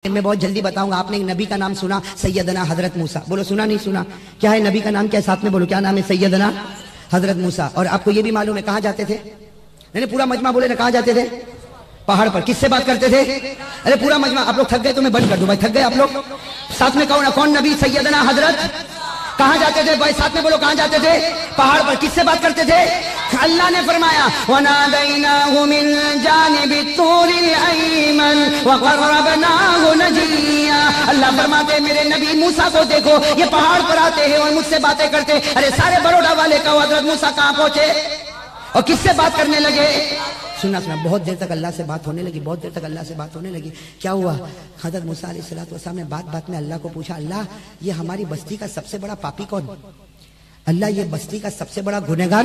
میں بہت جلدی بتاؤں گا. آپ نے ایک نبی کا نام سنا, سیدنا حضرت موسیٰ. بولو سنا نہیں سنا؟ کیا ہے نبی کا نام؟ کیا ساتھ میں بولو کیا نام ہے؟ سیدنا حضرت موسیٰ. اور آپ کو یہ بھی معلوم ہے کہاں جاتے تھے؟ نہیں پورا مجمع بولے نا, کہاں جاتے تھے؟ پہاڑ پر. کس سے بات کرتے تھے؟ ارے پورا مجمع. آپ لوگ تھک گئے تو میں بند کر دوں بھائی, تھک گئے آپ لوگ. ساتھ میں کون نبی؟ سیدنا حضرت. کہاں جاتے تھے بھائی؟ ساتھ میں بولو کہاں جاتے تھے؟ پہاڑ پر. کس سے بات کرتے تھے؟ اللہ نے فرمایا وَنَادَيْنَاهُ مِن جَانِبِ الطُّورِ الْأَيْمَنِ وَقَرَّبْنَاهُ نَجِيًّا. اللہ فرماتے ہیں میرے نبی موسیٰ کو دیکھو, یہ پہاڑ پر آتے ہیں اور مجھ سے باتیں کرتے. ارے سارے بروڈا والے کا حضرت موسیٰ کہاں پہنچے اور کس سے بات کرنے لگے؟ سننا بہت دیر تک اللہ سے بات ہونے لگی, بہت دیر تک اللہ سے بات ہونے لگی. کیا ہوا؟ حضرت موسیٰ علیہ السلام نے بات میں اللہ کو پوچھا, اللہ یہ ہماری بستی کا سب سے بڑا پاپی کون؟ اللہ یہ بستی کا سب سے بڑا گنہگار,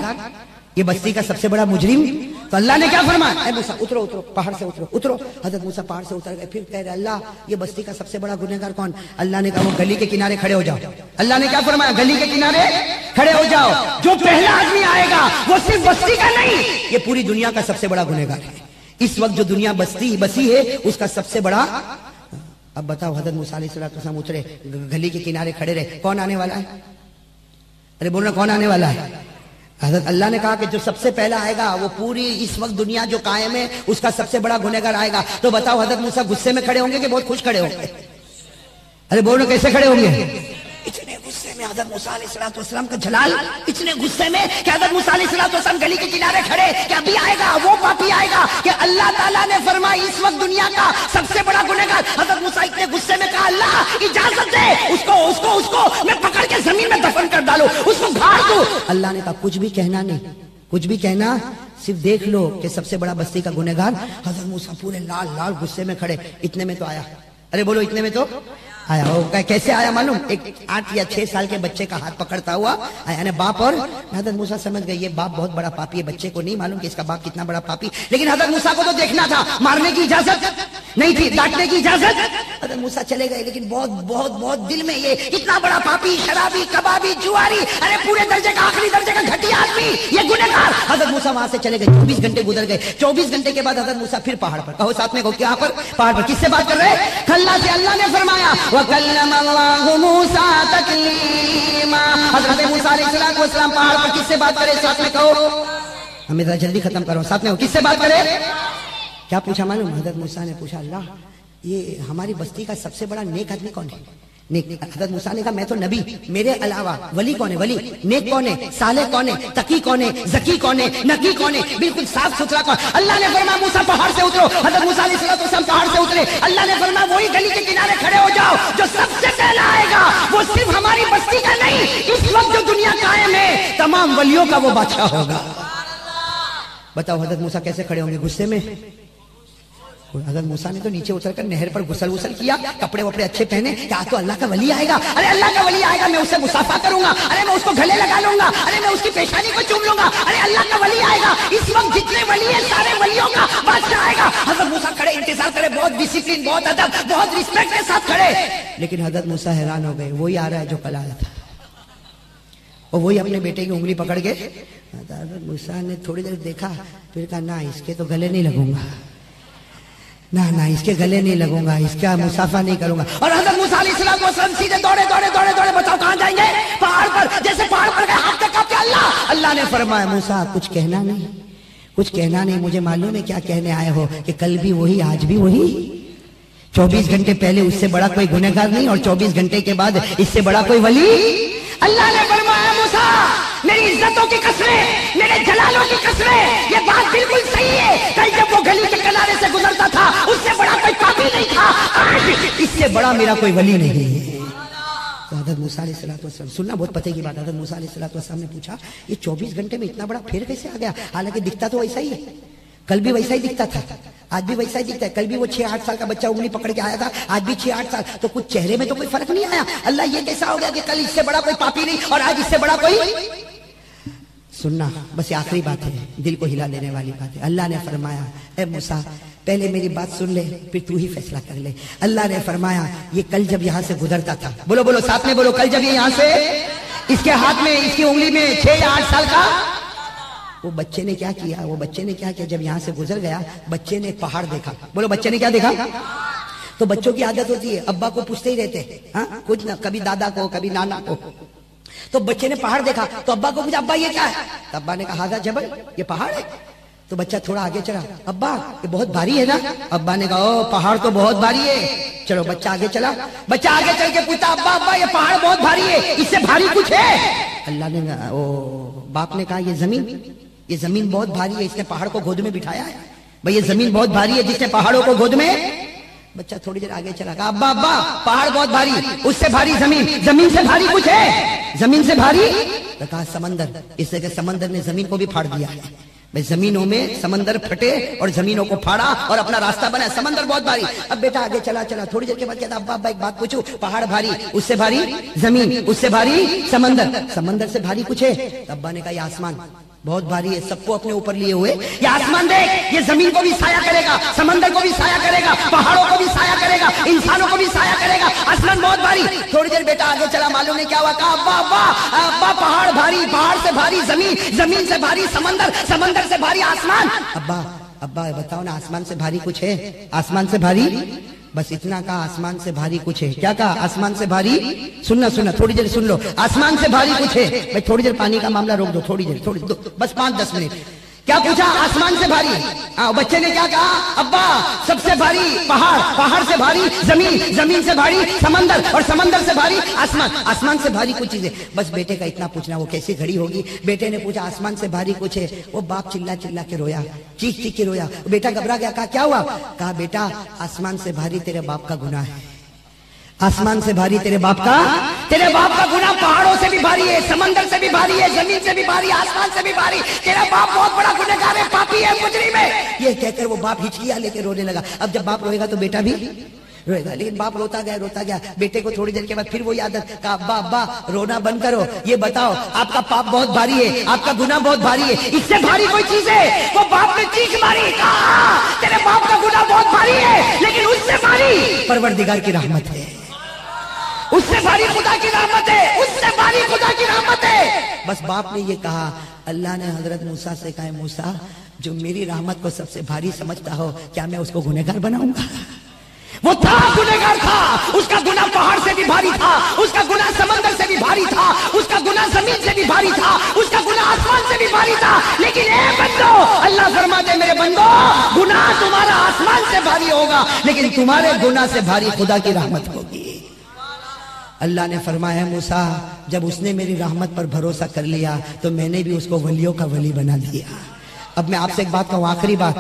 یہ بستی کا سب سے بڑا مجرم. تو اللہ نے کیا فرمایا؟ اے موسیٰ اترو پہاڑ سے اترو. حضرت موسیٰ پہاڑ سے اتر گئے. پھر کہہ رہے اللہ یہ بستی کا سب سے بڑا گنہگار کون؟ اللہ نے کہا وہ گلی کے کنارے کھڑے ہو جاؤ. اللہ نے کیا فرمایا؟ گلی کے کنارے کھڑے ہو جاؤ. جو پہلا آدمی آئے گا وہ صرف بستی کا نہیں, یہ پوری دنیا کا سب سے بڑا گنہگار ہے. اس وقت جو دنیا بسی ہے اس کا سب سے بڑا. اب بتاؤ حضرت موسیٰ علیہ السلام اترے, گلی کے کنارے کھڑے رہے. کون آنے والا ہے؟ ارے بولنا کون آنے والا ہے؟ حضرت اللہ نے کہا کہ جو سب سے پہلا آئے گا وہ پوری اس وقت دنیا جو قائم ہے اس کا سب سے بڑا گنہگار آئے گا. تو بتاؤ حضرت موسیٰ غصے میں کھڑے ہوں گے کہ بہت خوش کھڑے ہوں گے؟ ارے بولو کیسے کھڑے ہوں گے؟ اتنے غصے میں حضرت موسیٰ علیہ السلام کا جلال, اتنے غصے میں کہ حضرت موسیٰ علیہ السلام گلی کے کنارے کھڑے کہ ابھی آئے گا وہ پاپی آئے گا کہ اللہ تعالیٰ نے فرمایا اس وقت دنیا کا سب سے بڑا گنہگار. حضرت موسیٰ اتنے غصے میں کہا اللہ اجازت دے اس کو میں پکڑ کے زمین میں دفن کر ڈالوں, اس کو گھاڑ دوں. اللہ نے کہا کچھ بھی کہنا نہیں, کچھ بھی کہنا, صرف دیکھ لو کہ سب سے بڑا بستی کا گنہگار. حضرت موسیٰ پورے لال غصے میں کھڑے. اتنے میں تو آیا. ارے بولو اتنے میں تو آیا. کیسے آیا معلوم؟ ایک 8 یا 6 سال کے بچے کا ہاتھ پکڑتا ہوا آیا نے باپ. اور حضرت موسیٰ سمجھ گئے یہ باپ بہت بڑا پاپی ہے. بچے کو نہیں معلوم کہ اس کا باپ کتنا بڑا پاپی, لیکن حضرت موسیٰ کو تو دیکھنا تھا. مارنے کی اجازت نہیں تھی, ڈانٹنے کی اجازت. حضرت موسیٰ چلے گئے, لیکن بہت دل میں یہ کتنا بڑا پاپی, شرابی, کبابی, جواری, ارے پورے درجے کا, آخری درجے کا گھٹیا آدمی, یہ گنہگار. حضرت موسیٰ وہاں سے چلے گئے. 24 گھنٹے گزر گئے. 24 گھنٹے کے بعد حضرت موسیٰ پھر پہاڑ پر. کہو ساتھ میں, کہاں پر؟ پہاڑ پر. کس سے بات کر رہے؟ اللہ سے. اللہ نے فرمایا وَكَلَّمَ اللَّهُ مُوسَىٰ تَكْلِيمًا. حضرت موسیٰ علیہ السلام پہاڑ پر کس سے بات کرے؟ ساتھ میں کہو. ہمیں ذرا جلدی ختم کرو. ساتھ میں کس سے بات کرے؟ کیا پوچھا معلوم؟ حضرت موسیٰ نے پوچھا اللہ یہ ہماری بستی کا سب سے بڑا نیک آدمی کون ہے؟ نیک. حضرت موسیٰ نے کہا میں تو نبی, میرے علاوہ ولی کون ہے؟ ولی. نیک کون ہے؟ صالح کون ہے؟ تقی کون ہے؟ ذکی کون ہے؟ نقی کون ہے؟ بالکل صاف ستھرا کون؟ اللہ نے فرمایا موسیٰ پہاڑ سے اترو. حضرت موسیٰ علیہ السلام پہاڑ سے اترے. اللہ نے فرمایا وہی گلی کے کنارے کھڑے ہو جاؤ. جو سب سے پہلا آئے گا وہ صرف ہماری بستی کا نہیں, اس وقت جو دنیا قائم ہے تمام ولیوں کا وہ بادشاہ ہوگا. بتاؤ حضرت موسیٰ کیسے کھڑے ہوں گے غصے میں؟ حضرت موسیٰ نے تو نیچے اتر کر نہر پر غسل کیا, کپڑے وپڑے اچھے پہنے. کیا تو اللہ کا ولی آئے گا, ارے اللہ کا ولی آئے گا, میں اس سے مصافحہ کروں گا, ارے میں اس کو گلے لگا لوں گا, ارے میں اس کی پیشانی کو چوم لوں گا, ارے اللہ کا ولی آئے گا. اس وقت جتنے ولی ہیں سارے ولیوں کا بادشاہ آئے گا. حضرت موسیٰ کھڑے انتظار کرے, بہت ڈسپلن, بہت ادب, بہت رسپیکٹ کے ساتھ کھڑے. لیکن حضرت موسیٰ حیران ہو گئے, وہی آ رہا ہے جو کل آیا تھا, اور وہی اپنے بیٹے کی انگلی پکڑ کے. حضرت موسیٰ نے تھوڑی دیر دیکھا, پھر کہا نہ اس کے تو گلے نہیں لگوں گا, نہ اس کے گلے نہیں لگوں گا, اس کا مصافحہ نہیں کروں گا. اور حضرت موسیٰ علیہ السلام سیدھے دوڑے. بتاؤ کہاں جائیں گے؟ پہاڑ پر. جیسے پہاڑ پر گئے ہاتھ تک کہ اللہ نے فرمایا موسیٰ کچھ کہنا نہیں, مجھے معلوم ہے کیا کہنے آئے ہو کہ کل بھی وہی آج بھی وہی. 24 گھنٹے پہلے اس سے بڑا کوئی گنہگار نہیں, اور 24 گھنٹے کے بعد اس سے بڑا کوئی ولی. اللہ نے فرمایا موسیٰ میری عزتوں کی قسمیں, میرے جلالوں کی قسمیں, یہ بات بالکل صحیح ہے. کل جب وہ گلی کے کنارے سے گزرتا تھا اس سے بڑا کوئی پاپی نہیں تھا, آج اس سے بڑا میرا کوئی ولی نہیں ہے. تو حضرت موسیٰ علیہ السلام سننا بہت پتے کی بات. حضرت موسیٰ علیہ السلام نے پوچھا یہ 24 گھنٹے میں اتنا بڑا پھر کیسے آ گیا؟ حالانکہ دکھتا تو ویسا ہی ہے, کل بھی ویسا ہی دکھتا تھا, آج بھی ویسا ہی دکھتا ہے. کل بھی وہ 6-8 سال کا بچہ انگلی پکڑ کے آیا تھا, آج بھی 6-8 سال. تو کچھ چہرے میں تو کوئی فرق نہیں آیا. اللہ یہ کیسا ہو گیا کہ کل اس سے بڑا کوئی پاپی نہیں اور آج اس سے بڑا کوئی. سننا بس یہ آخری بات ہے, دل کو ہلا لینے والی بات ہے. اللہ نے فرمایا اے موسیٰ پہلے میری بات سن لے, پھر تو ہی فیصلہ کر لے. اللہ نے فرمایا یہ کل جب یہاں سے گزرتا تھا, بولو ساتھ میں بولو, کل جب یہ یہاں سے اس کے ہاتھ میں اس کی انگلی میں 6 یا 8 سال کا, وہ بچے نے کیا کیا؟ جب یہاں سے گزر گیا بچے نے پہاڑ دیکھا. بولو بچے نے کیا دیکھا؟ تو بچوں کی عادت ہوتی ہے ابا کو پوچھتے ہی رہتے ہیں، ہاں کچھ نہ، کبھی دادا کو کبھی نانا کو. تو بچے نے پہاڑ دیکھا تو ابا کو پوچھا ابا یہ کیا ہے؟ تو ابا نے کہا ہاذا جبل، یہ پہاڑ ہے. تو بچہ تھوڑا آگے چلا، ابا یہ بہت بھاری ہے نا؟ ابا نے کہا او پہاڑ تو بہت بھاری ہے. چلو بچہ آگے چلا، بچہ آگے چل کے پوچھا ابا ابا یہ پہاڑ بہت بھاری ہے، اس سے بھاری کچھ ہے؟ اللہ نے کہا او، باپ نے کہا یہ زمین بہت بھاری ہے، اس نے پہاڑ کو گود میں بٹھایا ہے. بھئی یہ زمین بہت بھاری ہے جس نے پہاڑوں کو گود میں. بچہ تھوڑی دیر آگے چلا، کہا ابا ابا پہاڑ بہت بھاری، اس سے بھاری زمین سے بھاری کچھ ہے؟ زمین سے بھاری؟ تو کہا سمندر، اس سے کہ سمندر نے زمین کو بھی پھاڑ دیا ہے. بھئی زمینوں میں سمندر پھٹے اور زمینوں کو پھاڑا اور اپنا راستہ بنا، سمندر بہت بھاری. اب بیٹا آگے چلا تھوڑی دیر کے بعد کہتا ابا ابا ایک بات پوچھوں، پہاڑ بھاری، اس سے بھاری زمین، اس سے بھاری سمندر سے بھاری کچھ ہے؟ ابا نے کہا یہ آسمان بہت بھاری ہے، سب کو اپنے اوپر لیے ہوئے. یہ آسمان دیکھ، یہ زمین کو بھی سایہ کرے گا، سمندر کو بھی سایہ کرے گا، پہاڑوں کو بھی سایہ کرے گا، انسانوں کو بھی سایہ کرے گا. آسمان بہت بھاری. تھوڑی دیر بیٹا آگے چلا، معلوم نہیں کیا ہوا، کہا ابا ابا ابا پہاڑ بھاری، پہاڑ سے بھاری زمین سے بھاری سمندر سے بھاری آسمان. ابا بتاؤ نا آسمان سے بھاری کچھ ہے؟ آسمان سے بھاری بس اتنا کہا، آسمان سے بھاری کچھ ہے. کیا کہا؟ آسمان سے بھاری. سننا تھوڑی دیر سن لو، آسمان سے بھاری کچھ ہے. بھائی تھوڑی دیر پانی کا معاملہ روک دو، تھوڑی دیر بس 5-10 منٹ. کیا پوچھا؟ آسمان سے بھاری. بچے نے کیا کہا؟ ابا سب سے بھاری پہاڑ سے بھاری زمین سے بھاری سمندر، اور سمندر سے بھاری آسمان سے بھاری کچھ چیزیں. بس بیٹے کا اتنا پوچھنا، وہ کیسی گھڑی ہوگی. بیٹے نے پوچھا آسمان سے بھاری کچھ ہے. وہ باپ چلا کے رویا، چیخ کے رویا. بیٹا گھبرا گیا، کہا کیا ہوا؟ کہا بیٹا آسمان سے بھاری تیرے باپ کا گناہ ہے. آسمان سے بھاری تیرے باپ کا گناہ پہاڑوں سے بھی بھاری ہے، سمندر سے بھی بھاری ہے، زمین سے بھی بھاری، آسمان سے بھی بھاری. تیرا باپ بہت بڑا گنہگار ہے، پاپی ہے، مجرم ہے. یہ کہہ کر وہ باپ ہچکیاں لے کے رونے لگا. اب جب باپ روئے گا تو بیٹا بھی روئے گا. لیکن باپ روتا گیا. بیٹے کو تھوڑی دیر کے بعد پھر وہی عادت، کہا ابا رونا بند کرو. یہ بتاؤ آپ کا پاپ بہت بھاری ہے، آپ کا گناہ بہت بھاری ہے، اس سے بھاری کوئی چیز ہے؟ وہ باپ نے چیخ ماری، کہا تیرے باپ کا گناہ بہت بھاری ہے، لیکن اس سے بھاری پروردگار کی رحمت ہے، اس سے بھاری خدا کی رحمت ہے، اس سے بھاری خدا کی رحمت ہے. بس باپ نے یہ کہا. اللہ نے حضرت موسیٰ سے کہا موسیٰ جو میری رحمت کو سب سے بھاری سمجھتا ہو، کیا میں اس کو گنہگار بناؤں گا؟ وہ تھا گنہگار تھا، اس کا گناہ پہاڑ سے بھی بھاری تھا، اس کا گناہ سمندر سے بھی بھاری تھا، اس کا گناہ زمین سے بھی بھاری تھا، اس کا گناہ آسمان سے بھی بھاری تھا. لیکن اے بندو، اللہ فرماتے میرے بندو گناہ تمہارا آسمان سے بھاری ہوگا، لیکن تمہارے گناہ سے بھاری خدا کی رحمت ہوگی. اللہ نے فرمایا موسیٰ جب اس نے میری رحمت پر بھروسہ کر لیا تو میں نے بھی اس کو ولیوں کا ولی بنا دیا. اب میں آپ سے ایک بات کہوں، آخری بات.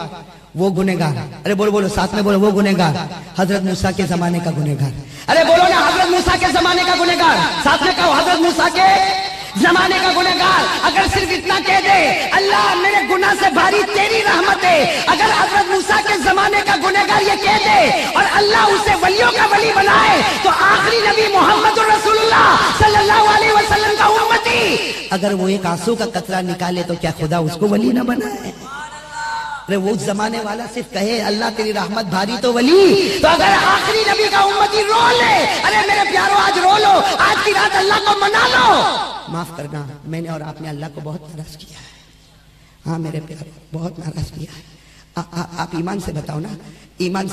وہ گنہگار، ارے بولو ساتھ میں بولو، وہ گنہگار حضرت موسیٰ کے زمانے کا گنہگار. ارے بولو نا حضرت موسیٰ کے زمانے کا گنہگار. ساتھ میں کہو حضرت موسیٰ کے زمانے کا گنہگار. اگر صرف اتنا کہہ دے اللہ میرے گناہ سے بھاری تیری رحمت ہے، اگر حضرت موسیٰ کے زمانے کا گنہگار یہ کہہ دے اور اللہ اسے ولیوں کا ولی بنائے، تو آخری نبی محمد رسول اللہ صلی اللہ علیہ وسلم کا امتی اگر وہ ایک آنسو کا قطرہ نکالے تو کیا خدا اس کو ولی نہ بنائے؟ ارے وہ زمانے والا صرف کہے اللہ تیری رحمت بھاری تو ولی، تو اگر آخری نبی کا امتی رو لے، ارے میرے پیارو آج رو لو، آج کی رات اللہ کو منا لو. معاف کرنا میں نے اور آپ نے اللہ کو بہت ناراض کیا ہے. ہاں میرے پیارو بہت ناراض کیا ہے. آپ ایمان سے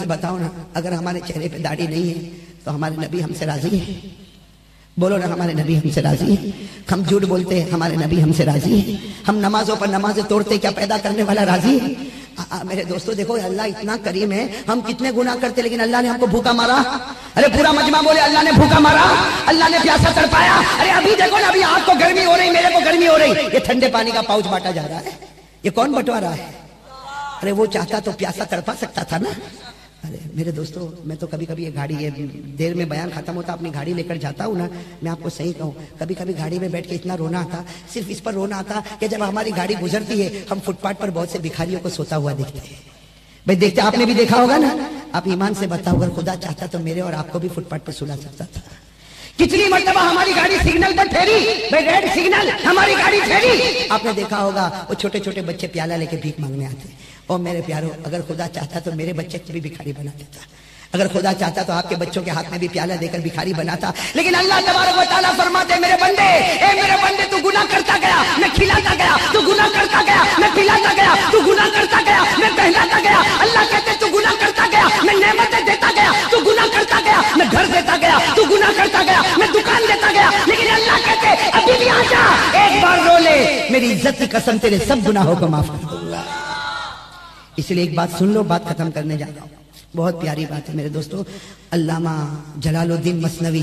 بتاؤ نا اگر ہمارے چہرے پہ داڑھی نہیں ہے تو ہمارے نبی ہم سے راضی ہے؟ بولو نا ہمارے نبی ہم سے راضی ہیں. ہم جھوٹ بولتے ہیں ہمارے نبی ہم سے راضی ہیں. ہم نمازوں پر نمازیں توڑتے کیا پیدا کرنے والا راضی ہے؟ میرے دوستو دیکھو اللہ اتنا کریم ہے، ہم کتنے گناہ کرتے لیکن اللہ نے ہم کو بھوکا مارا. ارے پورا مجمع بولے اللہ نے بھوکا مارا، اللہ نے پیاسا تڑپایا. ارے ابھی دیکھو نا، ابھی آپ کو گرمی ہو رہی، میرے کو گرمی ہو رہی، یہ ٹھنڈے پانی کا پاؤچ بانٹا جا رہا ہے. یہ کون بٹوا رہا ہے؟ ارے وہ چاہتا تو پیاسا تڑپا سکتا تھا نا. ارے میرے دوستو میں تو کبھی کبھی یہ گاڑی ہے دیر میں بیان ختم ہوتا اپنی گاڑی لے کر جاتا ہوں نا، میں آپ کو صحیح کہوں کبھی کبھی گاڑی میں بیٹھ کے اتنا رونا آتا، صرف اس پر رونا آتا کہ جب ہماری گاڑی گزرتی ہے ہم فٹ پاتھ پر بہت سے بھکاریوں کو سوتا ہوا دیکھتے ہیں. بھائی دیکھتے آپ نے بھی دیکھا ہوگا نا. آپ ایمان سے بتاؤ اگر خدا چاہتا تو میرے اور آپ کو بھی فٹ پاتھ پر سلا سکتا تھا. کتنی مرتبہ ہماری گاڑی سگنل پر ٹھہری، بھائی ریڈ سگنل ہماری گاڑی ٹھہری، آپ نے دیکھا ہوگا وہ چھوٹے چھوٹے بچے پیالہ لے کے بھیک مانگنے آتے. اور میرے پیارو اگر خدا چاہتا تو میرے بچے کو بھی بھکاری بنا دیتا. اگر خدا چاہتا تو آپ کے بچوں کے ہاتھ میں بھی پیالہ دے کر بھکاری بناتا، لیکن اللہ تبارک و تعالیٰ فرماتے میرے بندے، اے میرے بندے تو گناہ کرتا گیا میں کھلاتا گیا، تو گناہ کرتا گیا میں پلاتا گیا، تو گناہ کرتا گیا میں پہناتا گیا۔ اللہ کہتے تو گناہ کرتا گیا میں نعمتیں دیتا گیا، تو گناہ کرتا گیا میں گھر دیتا گیا، تو گناہ کرتا گیا میں دکان دیتا گیا، لیکن اللہ کہتے ابھی بھی آ جا، ایک بار رو لے، میری عزت کی قسم تیرے سب گناہوں کو معاف کر دوں گا۔ اس لیے ایک بات سن لو، بات ختم کرنے جا رہا ہوں، بہت پیاری بات ہے میرے دوستو۔ علامہ جلال الدین مثنوی،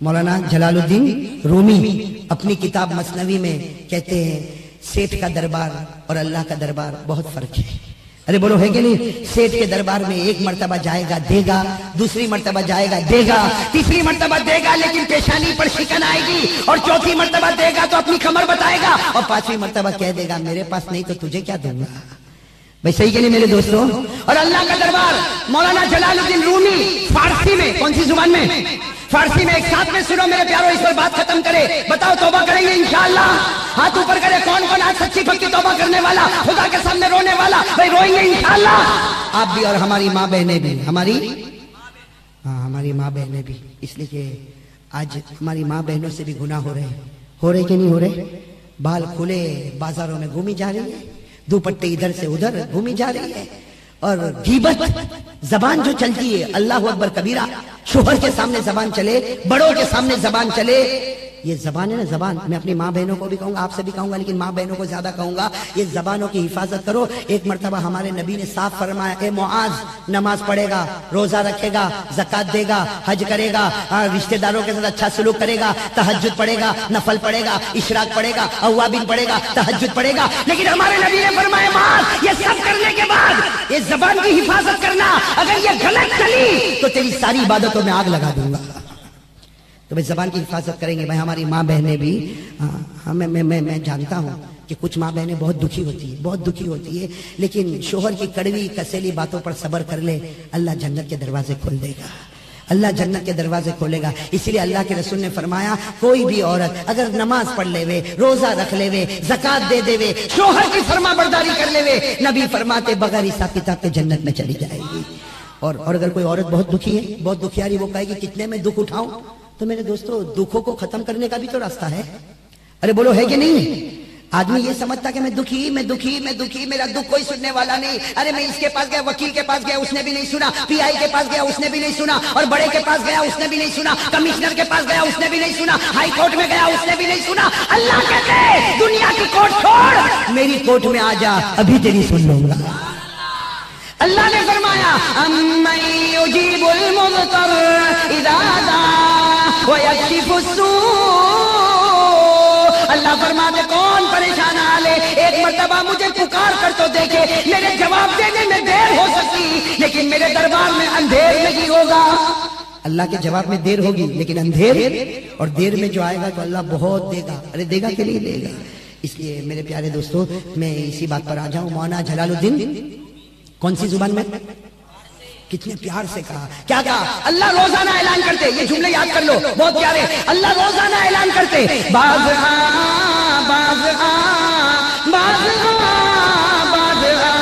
مولانا جلال الدین رومی اپنی کتاب مثنوی میں کہتے ہیں سیٹھ کا دربار اور اللہ کا دربار بہت فرق ہے۔ ارے بولو ہے کہ نہیں؟ سیٹھ کے دربار میں ایک مرتبہ جائے گا دے گا، دوسری مرتبہ جائے گا دے گا، تیسری مرتبہ دے گا لیکن پیشانی پر شکن آئے گی، اور چوتھی مرتبہ دے گا تو اپنی کمر بتائے گا، اور پانچویں مرتبہ کہہ دے گا میرے پاس نہیں تو تجھے کیا دوں گا۔ بھائی صحیح کہ نہیں میرے دوستوں؟ اور اللہ کا دربار مولانا جلال الدین رومی فارسی میں، کون سی زبان میں؟ فارسی میں، ایک ساتھ میں سنو میرے پیارو، اس پر بات ختم کرے، بتاؤ توبہ کریں گے انشاءاللہ؟ ہاتھ اوپر کرے، کون کون آج سچی پکی توبہ کرنے والا، خدا کے سامنے رونے والا؟ بھائی روئیں گے انشاءاللہ آپ بھی اور ہماری ماں بہنیں بھی، ہماری ماں بہنیں بھی، اس لیے کہ آج ہماری ماں بہنوں سے بھی گناہ ہو رہے کہ نہیں ہو رہے؟ بال کھلے بازاروں میں گھومی جا رہی ہے، دوپٹے ادھر سے ادھر گھومی جا رہی ہے، اور غیبت زبان جو چلتی ہے، اللہ اکبر کبیرہ، شوہر کے سامنے زبان چلے، بڑوں کے سامنے زبان چلے، یہ زبان ہے نا زبان، میں اپنی ماں بہنوں کو بھی کہوں گا، آپ سے بھی کہوں گا، لیکن ماں بہنوں کو زیادہ کہوں گا، یہ زبانوں کی حفاظت کرو۔ ایک مرتبہ ہمارے نبی نے صاف فرمایا، اے معاذ، نماز پڑھے گا، روزہ رکھے گا، زکات دے گا، حج کرے گا، رشتہ داروں کے ساتھ اچھا سلوک کرے گا، تہجد پڑھے گا، نفل پڑھے گا، اشراق پڑھے گا، اوابین پڑھے گا، تہجد پڑھے گا، لیکن ہمارے نبی نے فرمایا معاذ، یہ سب کرنے کے بعد یہ زبان کی حفاظت کرنا، اگر یہ غلط چلی تو تیری ساری عبادتوں میں آگ لگا دوں گا۔ تو بھائی زبان کی حفاظت کریں گے۔ بھائی ہماری ماں بہنیں بھی، میں جانتا ہوں کہ کچھ ماں بہنیں بہت دکھی ہوتی ہے، لیکن شوہر کی کڑوی کسیلی باتوں پر صبر کر لے، اللہ جنت کے دروازے کھول دے گا، اللہ جنت کے دروازے کھولے گا۔ اسی لیے اللہ کے رسول نے فرمایا کوئی بھی عورت اگر نماز پڑھ لے وے، روزہ رکھ لے وے، زکات دے دے وے، شوہر کی فرما برداری کر لے وے، نبی فرماتے بغیر حساب کتاب کے جنت میں چلی جائے گی۔ اور اگر کوئی عورت بہت دکھی ہے، بہت دکھیاری، وہ کہے گی کتنے میں دکھ اٹھاؤں، تو میرے دوستو دکھوں کو ختم کرنے کا بھی تو راستہ ہے۔ ارے بولو ہے کہ نہیں؟ آدمی یہ سمجھتا کہ میں دکھی، میرا دکھ کوئی سننے والا نہیں، ارے میں اس کے پاس گیا، وکیل کے پاس گیا، اس نے بھی نہیں سنا، پی آئی کے پاس گیا، اس نے بھی نہیں سنا، اور بڑے کے پاس گیا، اس نے بھی نہیں سنا، کمشنر کے پاس گیا، اس نے بھی نہیں سنا، ہائی کورٹ میں گیا، اس نے بھی نہیں سنا۔ اللہ کہتے ہیں دنیا کی کورٹ چھوڑ، میری کورٹ میں آ جا، ابھی تیری سن لوں گا۔ اللہ نے فرمایا امن یجیب المضطر اذا دعا ویکشف السوء، اللہ فرماتے کون پریشان حالے ایک مرتبہ مجھے پکار کر تو دیکھے، میرے جواب دینے میں دیر ہو سکتی لیکن میرے دربار میں اندھیر نہیں ہوگا۔ اللہ کے جواب میں دیر ہوگی لیکن اندھیر اور دیر میں جو آئے گا تو اللہ بہت دے گا۔ ارے دے گا کہ نہیں دے گا؟ اس لیے میرے پیارے دوستو میں اسی بات پر آ جاؤں۔ مولانا جلال الدین کون سی زبان میں؟ کتنے پیار سے کہا، کیا کہا؟ اللہ روزانہ اعلان کرتے، یہ جملے یاد کر لو بہت پیارے، اللہ روزانہ اعلان کرتے باز آ باز آ باز آ باز آ،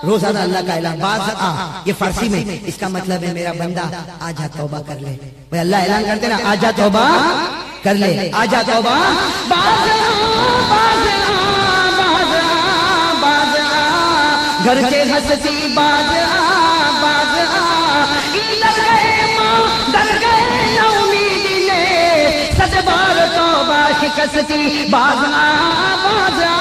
روزانہ اللہ کا اعلان باز آ، یہ فارسی میں اس کا مطلب ہے میرا بندہ آجا توبہ کر لے۔ بھئی اللہ اعلان کرتے نا آجا توبہ کر لے، آجا توبہ، باز آ باز آ باز آ باز آ، گھر کے ہستی باز آ باز آ، لگ گئے ماں ڈر گئے نا امیدی نے، صد بار توبہ شکستی باز آ باز آ۔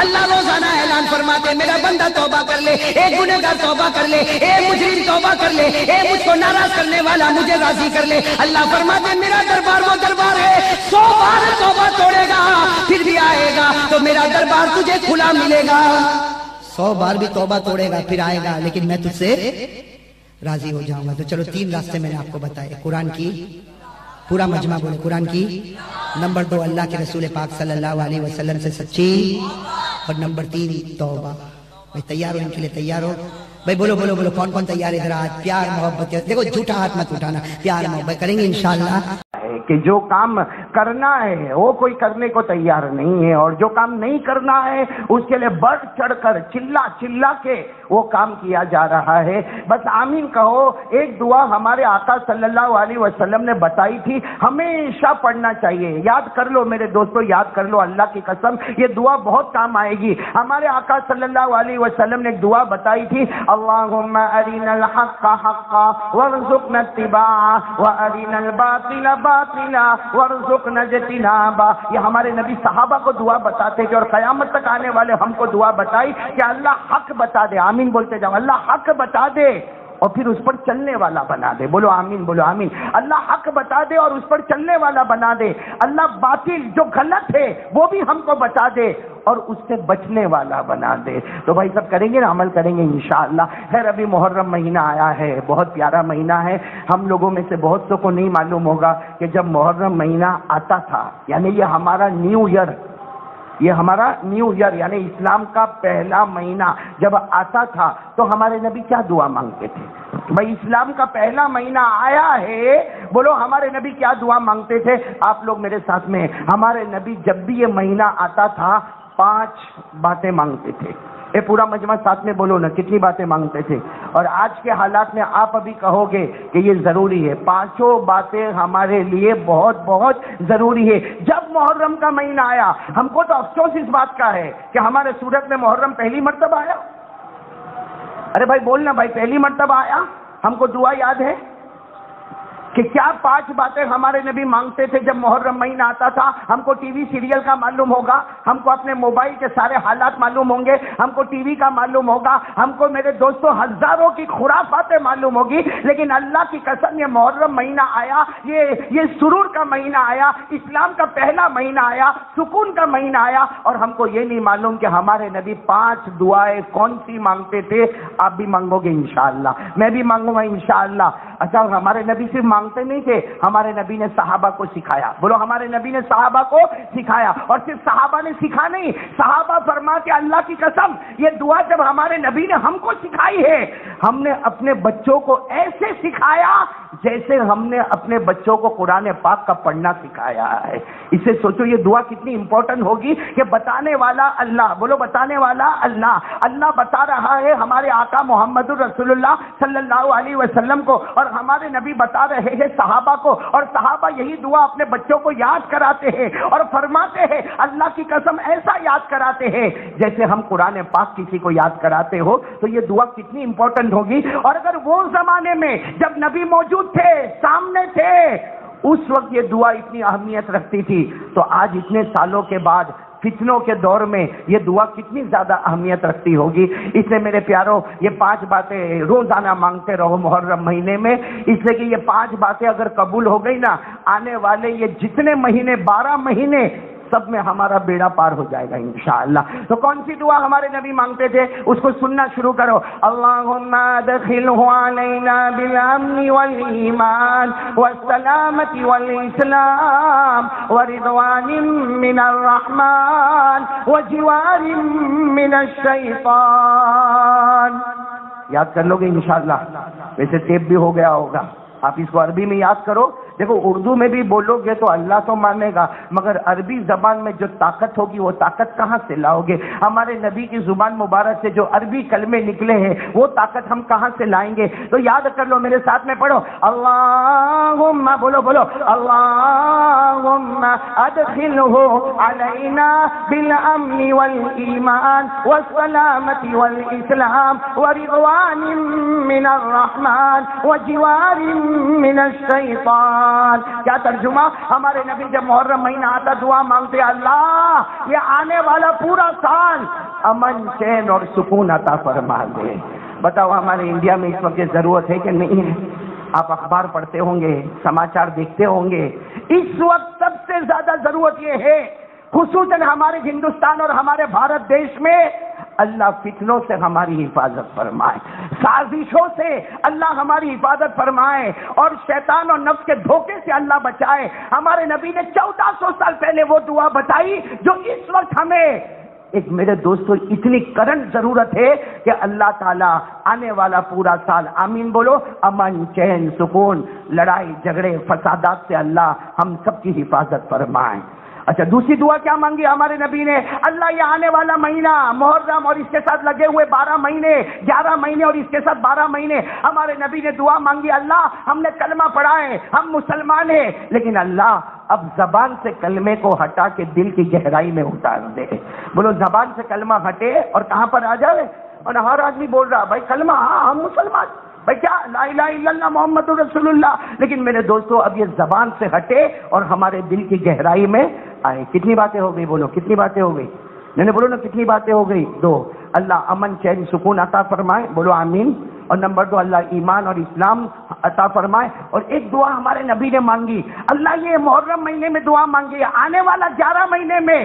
اللہ روزانہ اعلان فرماتے میرا بندہ توبہ کر لے، اے گنہگار توبہ کر لے، اے مجرم توبہ کر لے، اے مجھ کو ناراض کرنے والا مجھے راضی کر لے۔ اللہ فرماتے میرا دربار وہ دربار ہے 100 بار توبہ توڑے گا پھر بھی آئے گا تو میرا دربار تجھے کھلا ملے گا۔ 100 بار بھی توبہ توڑے گا پھر آئے گا لیکن میں تجھ سے راضی ہو جاؤں گا۔ تو چلو 3 راستے میں نے آپ کو بتائے، قرآن کی، پورا مجمع بولے قرآن کی، نمبر 2 اللہ کے رسول پاک صلی اللہ علیہ وسلم سے سچی، اور نمبر 3 توبہ۔ بھائی تیار ہو ان کے لیے؟ تیار ہو بھائی؟ بولو بولو بولو کون کون تیار ہے؟ ادھر آج پیار محبت، دیکھو جھوٹا ہاتھ مت اٹھانا، پیار محبت کریں گے انشاءاللہ۔ کہ جو کام کرنا ہے وہ کوئی کرنے کو تیار نہیں ہے، اور جو کام نہیں کرنا ہے اس کے لیے بڑھ چڑھ کر چلا چلا کے وہ کام کیا جا رہا ہے۔ بس آمین کہو۔ ایک دعا ہمارے آقا صلی اللہ علیہ وسلم نے بتائی تھی، ہمیشہ پڑھنا چاہیے، یاد کر لو میرے دوستو، یاد کر لو، اللہ کی قسم یہ دعا بہت کام آئے گی۔ ہمارے آقا صلی اللہ علیہ وسلم نے ایک دعا بتائی تھی، اللہم ارنا الحق حقا وارزقنا اتباعہ وارنا الباطل باطلا وارزقنا اجتنابہ۔ یہ ہمارے نبی صحابہ کو دعا بتاتے تھے، اور قیامت تک آنے والے ہم کو دعا بتائی کہ اللہ حق بتا دے، آمین بولتے جاؤ، اللہ حق بتا دے اور پھر اس پر چلنے والا بنا دے، بولو آمین، بولو آمین۔ اللہ حق بتا دے اور اس پر چلنے والا بنا دے، اللہ باطل جو غلط ہے وہ بھی ہم کو بتا دے اور اس سے بچنے والا بنا دے۔ تو بھائی سب کریں گے نا، عمل کریں گے انشاءاللہ۔ خیر ابھی محرم مہینہ آیا ہے، بہت پیارا مہینہ ہے۔ ہم لوگوں میں سے بہت سو کو نہیں معلوم ہوگا کہ جب محرم مہینہ آتا تھا، یعنی یہ ہمارا نیو ایئر، یہ ہمارا نیو ایئر یعنی اسلام کا پہلا مہینہ جب آتا تھا تو ہمارے نبی کیا دعا مانگتے تھے؟ بھائی اسلام کا پہلا مہینہ آیا ہے، بولو ہمارے نبی کیا دعا مانگتے تھے؟ آپ لوگ میرے ساتھ میں، ہمارے نبی جب بھی یہ مہینہ آتا تھا 5 باتیں مانگتے تھے۔ اے پورا مجمع ساتھ میں بولو نا، کتنی باتیں مانگتے تھے؟ اور آج کے حالات میں آپ ابھی کہو گے کہ یہ ضروری ہے، 5 باتیں ہمارے لیے بہت بہت ضروری ہے۔ جب محرم کا مہینہ آیا، ہم کو تو افسوس اس بات کا ہے کہ ہمارے صورت میں محرم پہلی مرتبہ آیا۔ ارے بھائی بولنا بھائی، پہلی مرتبہ آیا۔ ہم کو دعا یاد ہے کہ کیا 5 باتیں ہمارے نبی مانگتے تھے جب محرم مہینہ آتا تھا؟ ہم کو ٹی وی سیریل کا معلوم ہوگا، ہم کو اپنے موبائل کے سارے حالات معلوم ہوں گے، ہم کو ٹی وی کا معلوم ہوگا، ہم کو میرے دوستوں ہزاروں کی خرافاتیں معلوم ہوگی، لیکن اللہ کی قسم یہ محرم مہینہ آیا، یہ سرور کا مہینہ آیا، اسلام کا پہلا مہینہ آیا، سکون کا مہینہ آیا، اور ہم کو یہ نہیں معلوم کہ ہمارے نبی 5 دعائیں کون سی مانگتے تھے۔ آپ بھی مانگو گے انشاءاللہ، میں بھی مانگوں گا انشاءاللہ۔ اچھا ہمارے نبی صرف مانگتے نہیں تھے، ہمارے نبی نے صحابہ کو سکھایا، بولو ہمارے نبی نے صحابہ کو سکھایا، اور صرف صحابہ نے سکھا نہیں، صحابہ فرماتے اللہ کی قسم یہ دعا جب ہمارے نبی نے ہم کو سکھائی ہے، ہم نے اپنے بچوں کو ایسے سکھایا جیسے ہم نے اپنے بچوں کو قرآن پاک کا پڑھنا سکھایا ہے۔ اسے سوچو یہ دعا کتنی امپورٹنٹ ہوگی کہ بتانے والا اللہ، بولو بتانے والا اللہ، اللہ بتا رہا ہے ہمارے آقا محمد رسول اللہ صلی اللہ علیہ وسلم کو، اور ہمارے نبی بتا رہے ہیں صحابہ کو، اور صحابہ یہی دعا اپنے بچوں کو یاد کراتے ہیں اور فرماتے ہیں اللہ کی قسم ایسا یاد کراتے ہیں جیسے ہم قرآن پاک کسی کو یاد کراتے ہو۔ تو یہ دعا کتنی امپورٹنٹ ہوگی، اور اگر وہ زمانے میں جب نبی موجود تھے، سامنے تھے، اس وقت یہ دعا اتنی اہمیت رکھتی تھی، تو آج اتنے سالوں کے بعد فتنوں کے دور میں یہ دعا کتنی زیادہ اہمیت رکھتی ہوگی۔ اس لیے میرے پیاروں یہ 5 باتیں روزانہ مانگتے رہو محرم مہینے میں، اس لیے کہ یہ 5 باتیں اگر قبول ہو گئی نا، آنے والے یہ جتنے مہینے 12 مہینے سب میں ہمارا بیڑا پار ہو جائے گا انشاءاللہ۔ تو کون سی دعا ہمارے نبی مانگتے تھے اس کو سننا شروع کرو۔ اللہم ادخلہ علینا بالامن والایمان والسلامت والاسلام ورضوان من الرحمن وجوار من الشیطان۔ یاد کر لو گے انشاءاللہ، ویسے ٹیپ بھی ہو گیا ہوگا، آپ اس کو عربی میں یاد کرو۔ دیکھو اردو میں بھی بولو گے تو اللہ تو مانے گا، مگر عربی زبان میں جو طاقت ہوگی وہ طاقت کہاں سے لاؤ گے؟ ہمارے نبی کی زبان مبارک سے جو عربی کلمے نکلے ہیں وہ طاقت ہم کہاں سے لائیں گے؟ تو یاد کر لو، میرے ساتھ میں پڑھو، اللہم، بولو بولو، اللہم ادخلہ علینا بالامن والایمان والسلامت والاسلام ورضوان من الرحمن وجوار من الشیطان۔ کیا ترجمہ؟ ہمارے نبی جب محرم مہینہ آتا دعا مانگتے، اللہ یہ آنے والا پورا سال امن چین اور سکون عطا فرما دے۔ بتاؤ ہمارے انڈیا میں اس وقت ضرورت ہے کہ نہیں ہے؟ آپ اخبار پڑھتے ہوں گے، سماچار دیکھتے ہوں گے، اس وقت سب سے زیادہ ضرورت یہ ہے خصوصاً ہمارے ہندوستان اور ہمارے بھارت دیش میں، اللہ فتنوں سے ہماری حفاظت فرمائے، سازشوں سے اللہ ہماری حفاظت فرمائے، اور شیطان اور نفس کے دھوکے سے اللہ بچائے۔ ہمارے نبی نے 1400 سال پہلے وہ دعا بتائی جو اس وقت ہمیں ایک میرے دوستو اتنی کرنٹ ضرورت ہے کہ اللہ تعالیٰ آنے والا پورا سال آمین بولو، امن چین سکون، لڑائی جھگڑے فسادات سے اللہ ہم سب کی حفاظت فرمائے۔ اچھا دوسری دعا کیا مانگی ہمارے نبی نے؟ اللہ یہ آنے والا مہینہ محرم اور اس کے ساتھ لگے ہوئے 12 مہینے 11 مہینے اور اس کے ساتھ 12 مہینے، ہمارے نبی نے دعا مانگی، اللہ ہم نے کلمہ پڑھا ہے، ہم مسلمان ہیں، لیکن اللہ اب زبان سے کلمے کو ہٹا کے دل کی گہرائی میں اتار دے۔ بولو زبان سے کلمہ ہٹے اور کہاں پر آ جائے؟ اور ہر آدمی بول رہا بھائی کلمہ، ہاں ہم مسلمان، بھائی کیا لا الہ الا اللہ محمد رسول اللہ، لیکن میرے دوستو اب یہ زبان سے ہٹے اور ہمارے دل کی گہرائی میں آئے۔ کتنی باتیں ہو گئی؟ بولو کتنی باتیں ہو گئی؟ نہیں بولو نا کتنی باتیں ہو گئی؟ 2، اللہ امن چین سکون عطا فرمائے، بولو آمین۔ اور نمبر 2، اللہ ایمان اور اسلام عطا فرمائے۔ اور ایک دعا ہمارے نبی نے مانگی، اللہ یہ محرم مہینے میں دعا مانگی، آنے والا 11 مہینے میں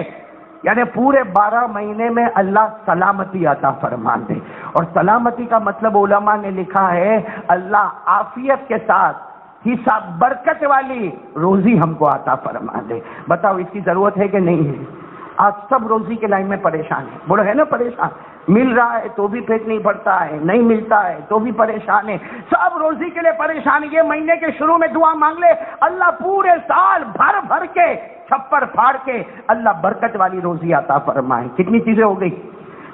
یعنی پورے 12 مہینے میں اللہ سلامتی عطا فرما دے۔ اور سلامتی کا مطلب علماء نے لکھا ہے اللہ عافیت کے ساتھ حساب برکت والی روزی ہم کو عطا فرما دے۔ بتاؤ اس کی ضرورت ہے کہ نہیں ہے؟ آج سب روزی کے لائن میں پریشان ہے، بولو ہے نا پریشان، مل رہا ہے تو بھی پھینکنی پڑتا ہے، نہیں ملتا ہے تو بھی پریشان ہے، سب روزی کے لیے پریشان۔ یہ مہینے کے شروع میں دعا مانگ لے، اللہ پورے سال بھر بھر کے چھپر پھاڑ کے اللہ برکت والی روزی عطا فرمائے۔ کتنی چیزیں ہو گئی؟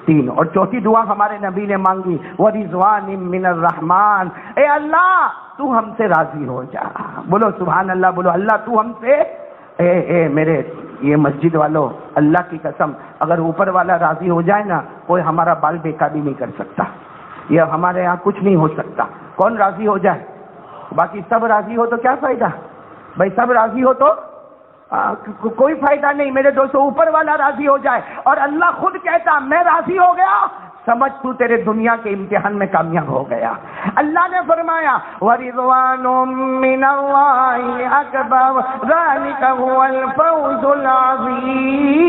3۔ اور چوتھی دعا ہمارے نبی نے مانگی، وَرِضْوَانٍ مِّنَ الرَّحْمَٰنِ، اے اللہ تو ہم سے راضی ہو جا۔ بولو سبحان اللہ، بولو اللہ تو ہم سے میرے یہ مسجد والوں اللہ کی قسم اگر اوپر والا راضی ہو جائے نا کوئی ہمارا بال بیکا بھی نہیں کر سکتا، یہ ہمارے یہاں کچھ نہیں ہو سکتا۔ کون راضی ہو جائے؟ باقی سب راضی ہو تو کیا فائدہ بھائی؟ سب راضی ہو تو کوئی فائدہ نہیں میرے دوستو، اوپر والا راضی ہو جائے اور اللہ خود کہتا میں راضی ہو گیا، سمجھ تو تیرے دنیا کے امتحان میں کامیاب ہو گیا۔ اللہ نے فرمایا وَرِضْوَانٌ مِّنَ اللَّهِ أَكْبَرُ ذَلِكَ هُوَ الْفَوْزُ الْعَظِيمُ۔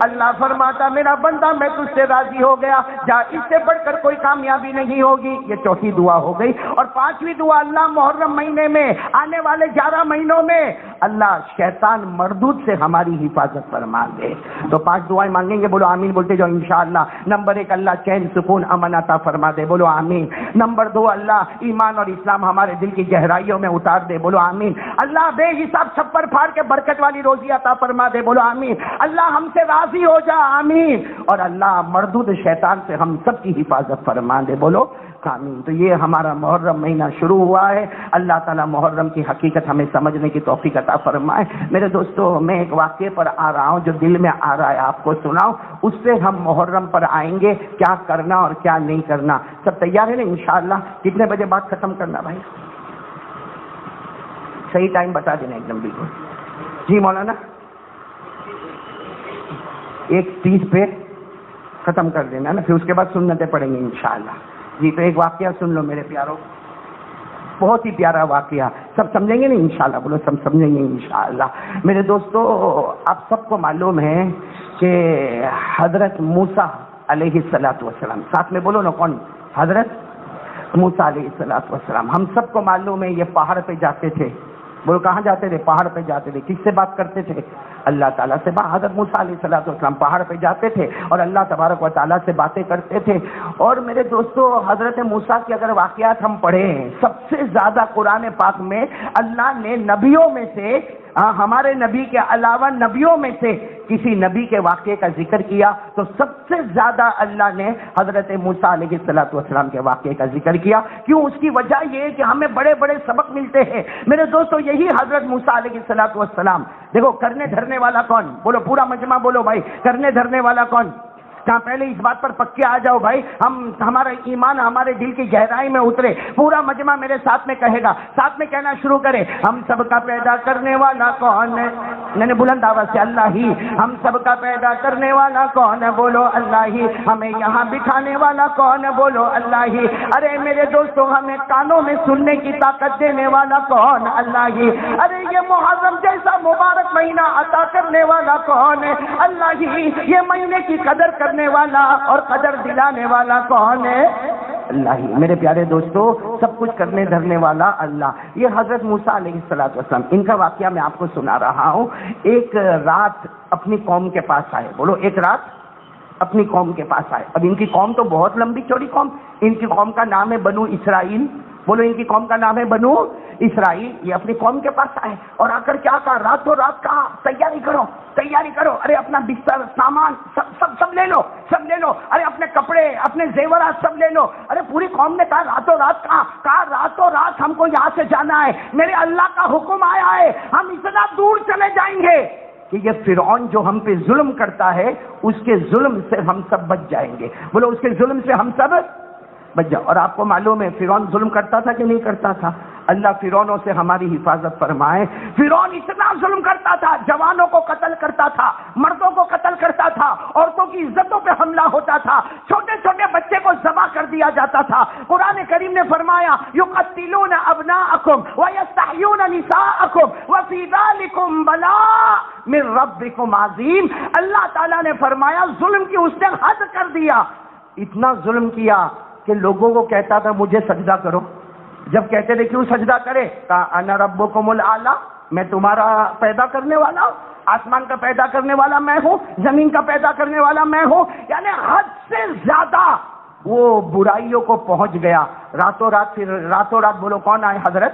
اللہ فرماتا میرا بندہ میں تجھ سے راضی ہو گیا، جا اس سے بڑھ کر کوئی کامیابی نہیں ہوگی۔ یہ چوتھی دعا ہو گئی۔ اور 5ویں دعا اللہ محرم مہینے میں آنے والے 11 مہینوں میں اللہ شیطان مردود سے ہماری حفاظت فرما دے۔ تو 5 دعائیں مانگیں گے، بولو آمین بولتے جاؤ انشاءاللہ۔ نمبر 1 اللہ چین سکون امن عطا فرما دے، بولو آمین۔ نمبر 2 اللہ ایمان اور اسلام ہمارے دل کی گہرائیوں میں اتار دے، بولو آمین۔ اللہ بے حساب چھپر پھاڑ کے برکت والی روزی عطا فرما دے، بولو آمین۔ اللہ ہم سے راضی ہو جا، آمین۔ اور اللہ مردود شیطان سے ہم سب کی حفاظت فرما دے، بولو آمین۔ تو یہ ہمارا محرم مہینہ شروع ہوا ہے، اللہ تعالیٰ محرم کی حقیقت ہمیں سمجھنے کی توفیق عطا فرمائے۔ میرے دوستو میں ایک واقعے پر آ رہا ہوں جو دل میں آ رہا ہے آپ کو سناؤں، اس سے ہم محرم پر آئیں گے کیا کرنا اور کیا نہیں کرنا۔ سب تیار ہے نا انشاءاللہ؟ کتنے بجے بات ختم کرنا بھائی؟ صحیح ٹائم بتا دینا ایک دم بالکل۔ جی مولانا 1:30 پہ ختم کر دینا نا، پھر اس کے بعد سنتیں پڑھیں گے انشاءاللہ۔ جی تو ایک واقعہ سن لو میرے پیاروں، بہت ہی پیارا واقعہ، سب سمجھیں گے نا انشاءاللہ؟ بولو سب سمجھیں گے انشاءاللہ۔ میرے دوستو آپ سب کو معلوم ہے کہ حضرت موسیٰ علیہ السلام، ساتھ میں بولو نا کون؟ حضرت موسیٰ علیہ السلام۔ ہم سب کو معلوم ہے یہ پہاڑ پہ جاتے تھے، بولو کہاں جاتے تھے؟ پہاڑ پہ جاتے تھے۔ کس سے بات کرتے تھے؟ اللہ تعالیٰ سے۔ حضرت موسیٰ علیہ السلام پہاڑ پہ جاتے تھے اور اللہ تبارک و تعالیٰ سے باتیں کرتے تھے۔ اور میرے دوستو حضرت موسیٰ کی اگر واقعات ہم پڑھیں، سب سے زیادہ قرآن پاک میں اللہ نے نبیوں میں سے، ہمارے نبی کے علاوہ نبیوں میں سے کسی نبی کے واقعے کا ذکر کیا تو سب سے زیادہ اللہ نے حضرت موسیٰ علیہ السلام کے واقعے کا ذکر کیا۔ کیوں؟ اس کی وجہ یہ ہے کہ ہمیں بڑے بڑے سبق ملتے ہیں۔ میرے دوستو یہی حضرت موسیٰ علیہ السلام، دیکھو کرنے دھرنے والا کون؟ بولو پورا مجمع بولو بھائی، کرنے دھرنے والا کون؟ کہاں پہلے اس بات پر پکے آ جاؤ بھائی، ہمارا ایمان ہمارے دل کی گہرائی میں اترے۔ پورا مجمع میرے ساتھ میں کہے گا، ساتھ میں کہنا شروع کرے، ہم سب کا پیدا کرنے والا کون ہے؟ میں نے بلند آواز سے اللہ ہی۔ ہم سب کا پیدا کرنے والا کون ہے؟ بولو اللہ ہی۔ ہمیں یہاں بٹھانے والا کون ہے؟ بولو اللہ ہی۔ ارے میرے دوستوں ہمیں کانوں میں سننے کی طاقت دینے والا کون؟ اللہ ہی۔ ارے یہ محرم جیسا مبارک مہینہ عطا کرنے والا کون ہے؟ اللہ ہی۔ یہ مہینے کی قدر کرنے والا اور قدر دلانے والا کون ہے؟ اللہ ہی. میرے پیارے دوستو، سب کچھ کرنے دھرنے والا اللہ. یہ حضرت موسیٰ علیہ السلام، ان کا واقعہ میں آپ کو سنا رہا ہوں. ایک رات اپنی قوم کے پاس آئے. بولو ایک رات اپنی قوم کے پاس آئے. اب ان کی قوم تو بہت لمبی چوڑی قوم. ان کی قوم کا نام ہے بنو اسرائیل. بولو ان کی قوم کا نام ہے بنو اسرائیل. یہ اپنی قوم کے پاس آئے اور آ کر کیا کہا؟ راتوں رات کہا تیاری کرو تیاری کرو. ارے اپنا بستر سامان سب لے لو سب لے لو. ارے اپنے کپڑے اپنے زیورات سب لے لو. ارے پوری قوم نے کہا راتوں رات. کہا راتوں رات ہم کو یہاں سے جانا ہے. میرے اللہ کا حکم آیا ہے. ہم اتنا دور چلے جائیں گے کہ یہ فرعون جو ہم پہ ظلم کرتا ہے اس کے ظلم سے ہم سب بچ جائیں گے. بولو اس کے ظلم سے ہم سب بچ جاؤ. اور آپ کو معلوم ہے فرعون ظلم کرتا تھا کہ نہیں کرتا تھا؟ اللہ فرعونوں سے ہماری حفاظت فرمائے. فرعون اتنا ظلم کرتا تھا، جوانوں کو قتل کرتا تھا، مردوں کو قتل کرتا تھا، عورتوں کی عزتوں پہ حملہ ہوتا تھا، چھوٹے چھوٹے بچے کو ذبح کر دیا جاتا تھا. قرآن کریم نے فرمایا یقتلون ابناءکم ویستحیون نساءکم وفی ذلکم بلاء من ربکم عظیم. اللہ تعالیٰ نے فرمایا ظلم کی اس نے حد کر دیا. اتنا ظلم کیا کہ لوگوں کو کہتا تھا مجھے سجدہ کرو. جب کہتے تھے کیوں سجدہ کرے؟ کہا انا ربکم الاعلی، میں تمہارا پیدا کرنے والا ہوں. آسمان کا پیدا کرنے والا میں ہوں، زمین کا پیدا کرنے والا میں ہوں. یعنی حد سے زیادہ وہ برائیوں کو پہنچ گیا. راتوں رات بولو کون آئے؟ حضرت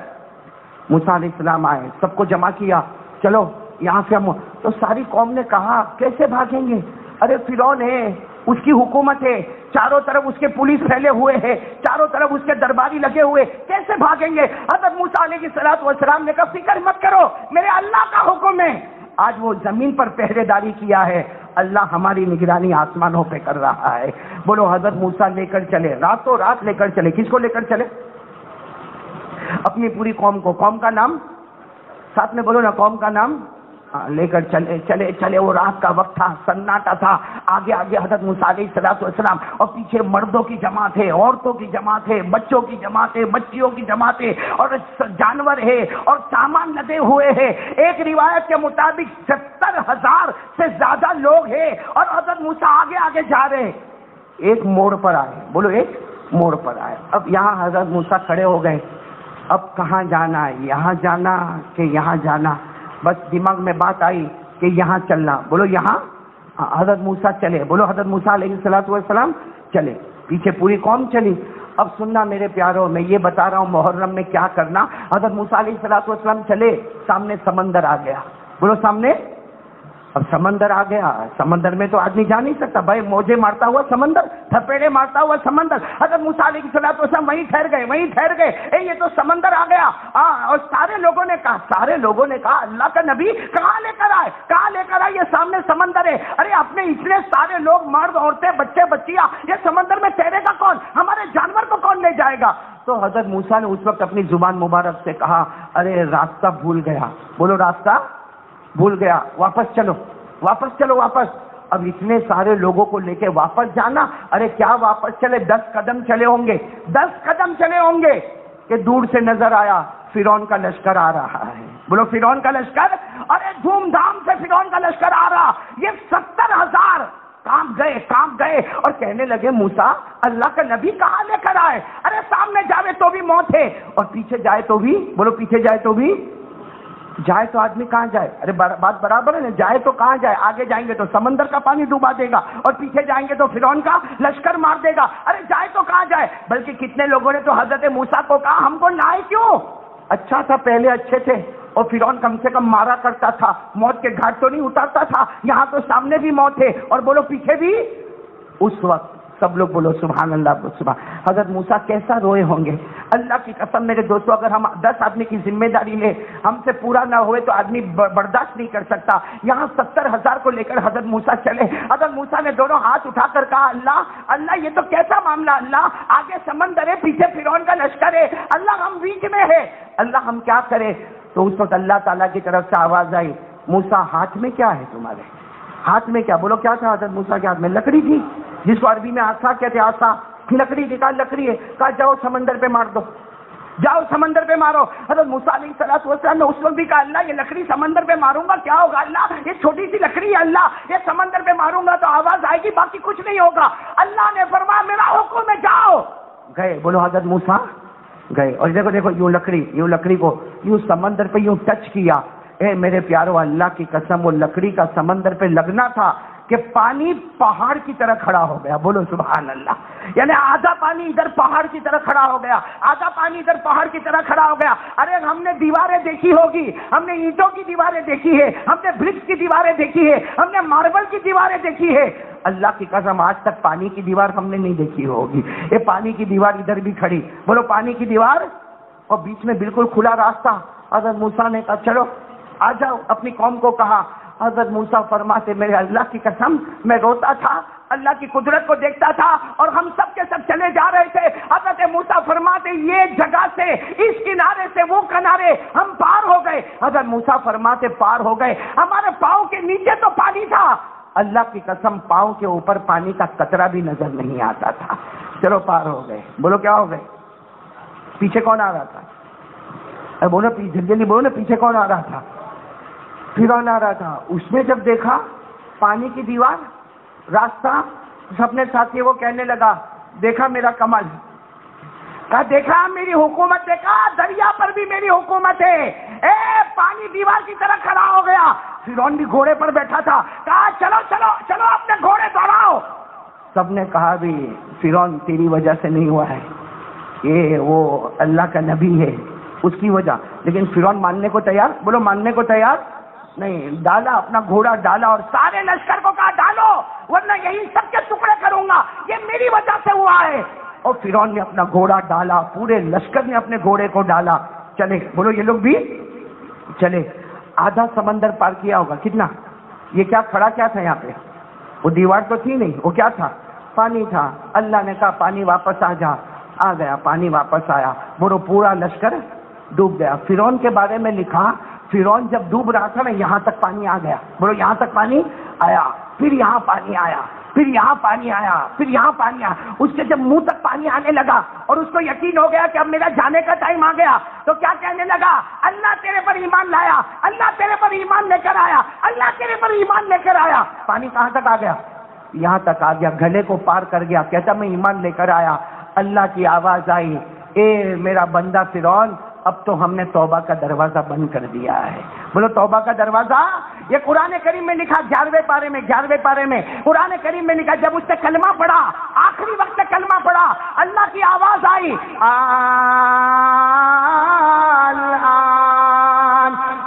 موسیٰ علیہ السلام آئے. سب کو جمع کیا، چلو یہاں سے ہم. تو ساری قوم نے کہا کیسے بھاگیں گے؟ ارے فرعون ہے، اس کی حکومت ہے، چاروں طرف اس کے پولیس پھیلے ہوئے ہیں، چاروں طرف اس کے درباری لگے ہوئے، کیسے بھاگیں گے؟ حضرت موسیٰ علیہ السلام نے کہا فکر مت کرو، میرے اللہ کا حکم ہے. آج وہ زمین پر پہرے داری کیا ہے، اللہ ہماری نگرانی آسمانوں پہ کر رہا ہے. بولو حضرت موسیٰ لے کر چلے، راتوں رات لے کر چلے. کس کو لے کر چلے؟ اپنی پوری قوم کو. قوم کا نام ساتھ میں بولو نا، قوم کا نام لے کر چلے. وہ رات کا وقت تھا، سناٹا تھا. آگے حضرت موسیٰ علیہ السلام اور پیچھے مردوں کی جماعت ہے، عورتوں کی جماعت ہے، بچوں کی جماعت ہے، بچیوں کی جماعت ہے، اور جانور ہے اور سامان لدے ہوئے ہیں. ایک روایت کے مطابق 70,000 سے زیادہ لوگ ہیں اور حضرت موسیٰ آگے جا رہے ہیں. ایک موڑ پر آئے. بولو ایک موڑ پر آئے. اب یہاں حضرت موسیٰ کھڑے ہو گئے. اب کہاں جانا ہے؟ یہاں جانا کہ یہاں جانا؟ بس دماغ میں بات آئی کہ یہاں چلنا. بولو یہاں. حضرت موسیٰ چلے. بولو حضرت موسیٰ علیہ السلام چلے. پیچھے پوری قوم چلی. اب سننا میرے پیاروں، میں یہ بتا رہا ہوں محرم میں کیا کرنا. حضرت موسیٰ علیہ السلام چلے، سامنے سمندر آ گیا. بولو سامنے. اب سمندر آ گیا. سمندر میں تو آدمی جا نہیں سکتا بھائی، موجے مارتا ہوا سمندر، تھپیڑے مارتا ہوا سمندر. حضرت موسیٰ علیہ السلام وہیں ٹھہر گئے. یہ تو سمندر آ گیا. اور سارے لوگوں نے کہا اللہ کا نبی کہاں لے کر آئے؟ یہ سامنے سمندر ہے. ارے اپنے اتنے سارے لوگ، مرد عورتیں بچے بچیاں، یہ سمندر میں تیرے گا کون؟ ہمارے جانور کو کون لے جائے گا؟ تو حضرت موسیٰ نے اس وقت اپنی زبان مبارک سے کہا ارے راستہ بھول گیا. بولو راستہ بھول گیا. واپس چلو. اب اتنے سارے لوگوں کو لے کے واپس جانا. ارے کیا واپس چلے؟ 10 قدم چلے ہوں گے کہ دور سے نظر آیا فرعون کا لشکر آ رہا ہے. بولو فرعون کا لشکر. ارے دھوم دھام سے فرعون کا لشکر آ رہا. یہ 70,000 کام گئے اور کہنے لگے موسیٰ اللہ کا نبی کہاں لے کر آئے؟ ارے سامنے جائے تو بھی موت ہے اور پیچھے جائے تو بھی. بولو پیچھے جائے تو بھی. جائے تو آدمی کہاں جائے؟ ارے بات برابر ہے نا. جائے تو کہاں جائے؟ آگے جائیں گے تو سمندر کا پانی ڈوبا دے گا اور پیچھے جائیں گے تو فرعون کا لشکر مار دے گا. ارے جائے تو کہاں جائے؟ بلکہ کتنے لوگوں نے تو حضرت موسیٰ کو کہا ہم کو نہ کیوں؟ اچھا تھا پہلے، اچھے تھے، اور فرعون کم سے کم مارا کرتا تھا، موت کے گھاٹ تو نہیں اتارتا تھا. یہاں تو سامنے بھی موت ہے اور بولو پیچھے بھی. اس وقت سب لوگ بولو سبحان اللہ. سبحان. حضرت موسیٰ کیسا روئے ہوں گے. اللہ کی قسم میرے دوستو، اگر ہم 10 آدمی کی ذمہ داری لیں، ہم سے پورا نہ ہوئے تو آدمی برداشت نہیں کر سکتا. یہاں 70,000 کو لے کر حضرت موسیٰ چلے. حضرت موسیٰ نے دونوں ہاتھ اٹھا کر کہا اللہ یہ تو کیسا معاملہ؟ اللہ آگے سمندر ہے، پیچھے فرعون کا لشکر ہے، اللہ ہم بیچ میں ہے، اللہ ہم کیا کرے؟ تو اس وقت اللہ تعالیٰ کی طرف سے آواز آئی موسیٰ ہاتھ میں کیا ہے تمہارے؟ ہاتھ میں کیا؟ بولو کیا تھا حضرت موسیٰ کے ہاتھ میں؟ لکڑی تھی، جس کو عربی میں آسا کہتے. آسا لکڑی تھی. کہا لکڑی ہے. کہا جاؤ سمندر پہ مار دو، جاؤ سمندر پہ مارو. حضرت موسیٰ علیہ السلام نے اس وقت بھی کہا اللہ یہ لکڑی سمندر پہ ماروں گا کیا ہوگا؟ اللہ یہ چھوٹی سی لکڑی ہے، اللہ یہ سمندر پہ ماروں گا تو آواز آئے گی، باقی کچھ نہیں ہوگا. اللہ نے فرمایا میرا حکم ہے جاؤ. گئے، بولو حضرت موسیٰ گئے، اور دیکھو دیکھو یوں لکڑی کو یوں سمندر پہ یوں ٹچ کیا. اے میرے پیارو، اللہ کی قسم وہ لکڑی کا سمندر پہ لگنا تھا کہ پانی پہاڑ کی طرح کھڑا ہو گیا. بولو سبحان اللہ. یعنی آدھا پانی ادھر پہاڑ کی طرح کھڑا ہو گیا، آدھا پانی ادھر پہاڑ کی طرح کھڑا ہو گیا. ارے ہم نے دیواریں دیکھی ہوگی، ہم نے اینٹوں کی دیواریں دیکھی ہے، ہم نے برکس کی دیواریں دیکھی ہے، ہم نے ماربل کی دیواریں دیکھی ہے. اللہ کی قسم آج تک پانی کی دیوار ہم نے نہیں دیکھی ہوگی. یہ پانی کی دیوار ادھر بھی کھڑی، بولو پانی کی دیوار، اور بیچ میں بالکل کھلا راستہ. حضرت موسیٰ نے کہا چلو آ جاؤ، اپنی قوم کو کہا. حضرت موسیٰ فرماتے میرے اللہ کی قسم میں روتا تھا، اللہ کی قدرت کو دیکھتا تھا، اور ہم سب کے سب چلے جا رہے تھے. حضرت موسیٰ فرماتے یہ جگہ سے اس کنارے سے وہ کنارے ہم پار ہو گئے. حضرت موسیٰ فرماتے پار ہو گئے، ہمارے پاؤں کے نیچے تو پانی تھا، اللہ کی قسم پاؤں کے اوپر پانی کا قطرہ بھی نظر نہیں آتا تھا. چلو پار ہو گئے. بولو کیا ہو گئے؟ پیچھے کون آ رہا تھا؟ ارے بولو جلدی بولو نا، پیچھے کون آ رہا تھا؟ فرعون آ رہا تھا. اس نے جب دیکھا پانی کی دیوار، راستہ، اپنے ساتھی وہ کہنے لگا دیکھا میرا کمل، کہا دیکھا میری حکومت، دیکھا دریا پر بھی میری حکومت ہے. اے پانی دیوار کی طرح کھڑا ہو گیا. فرعون بھی گھوڑے پر بیٹھا تھا، کہا چلو چلو چلو اپنے گھوڑے دوڑاؤ. سب نے کہا بھی فرعون تیری وجہ سے نہیں ہوا ہے، یہ وہ اللہ کا نبی ہے اس کی وجہ. لیکن فرعون ماننے کو تیار، بولو ماننے کو تیار نہیں. ڈالا اپنا گھوڑا ڈالا اور سارے لشکر کو کہا ڈالو ورنہ یہی سب کے ٹکڑے کروں گا، یہ میری وجہ سے ہوا ہے. اور فرعون نے اپنا گھوڑا ڈالا، پورے لشکر نے اپنے گھوڑے کو ڈالا. چلے، بولو یہ لوگ بھی چلے. آدھا سمندر پار کیا ہوگا. کتنا؟ یہ کیا کھڑا کیا تھا یہاں پہ؟ وہ دیوار تو تھی نہیں، وہ کیا تھا؟ پانی تھا. اللہ نے کہا پانی واپس آ جا. آ گیا پانی، واپس آیا. بولو پورا لشکر ڈوب گیا. فرعون کے بارے میں لکھا فرعون جب ڈوب رہا تھا نا یہاں تک پانی آ گیا. بولو یہاں تک پانی آیا، پھر یہاں پانی آیا، پھر یہاں پانی آیا، پھر یہاں پانی آیا. اس کے جب منہ تک پانی آنے لگا اور اس کو یقین ہو گیا کہ اب میرا جانے کا ٹائم آ گیا، تو کیا کہنے لگا؟ اللہ تیرے پر ایمان لایا، اللہ تیرے پر ایمان لے کر آیا، اللہ تیرے پر ایمان لے کر آیا. پانی کہاں تک آ گیا؟ یہاں تک آ گیا. گلے کو پار کر گیا. کہتا میں ایمان لے کر آیا. اللہ کی آواز آئی، اے میرا بندہ فرعون، اب تو ہم نے توبہ کا دروازہ بند کر دیا ہے. بولو توبہ کا دروازہ. یہ قرآن کریم میں لکھا 11ویں پارے میں قرآن کریم میں لکھا جب اس نے کلمہ پڑھا، آخری وقت کلمہ پڑھا، اللہ کی آواز آئی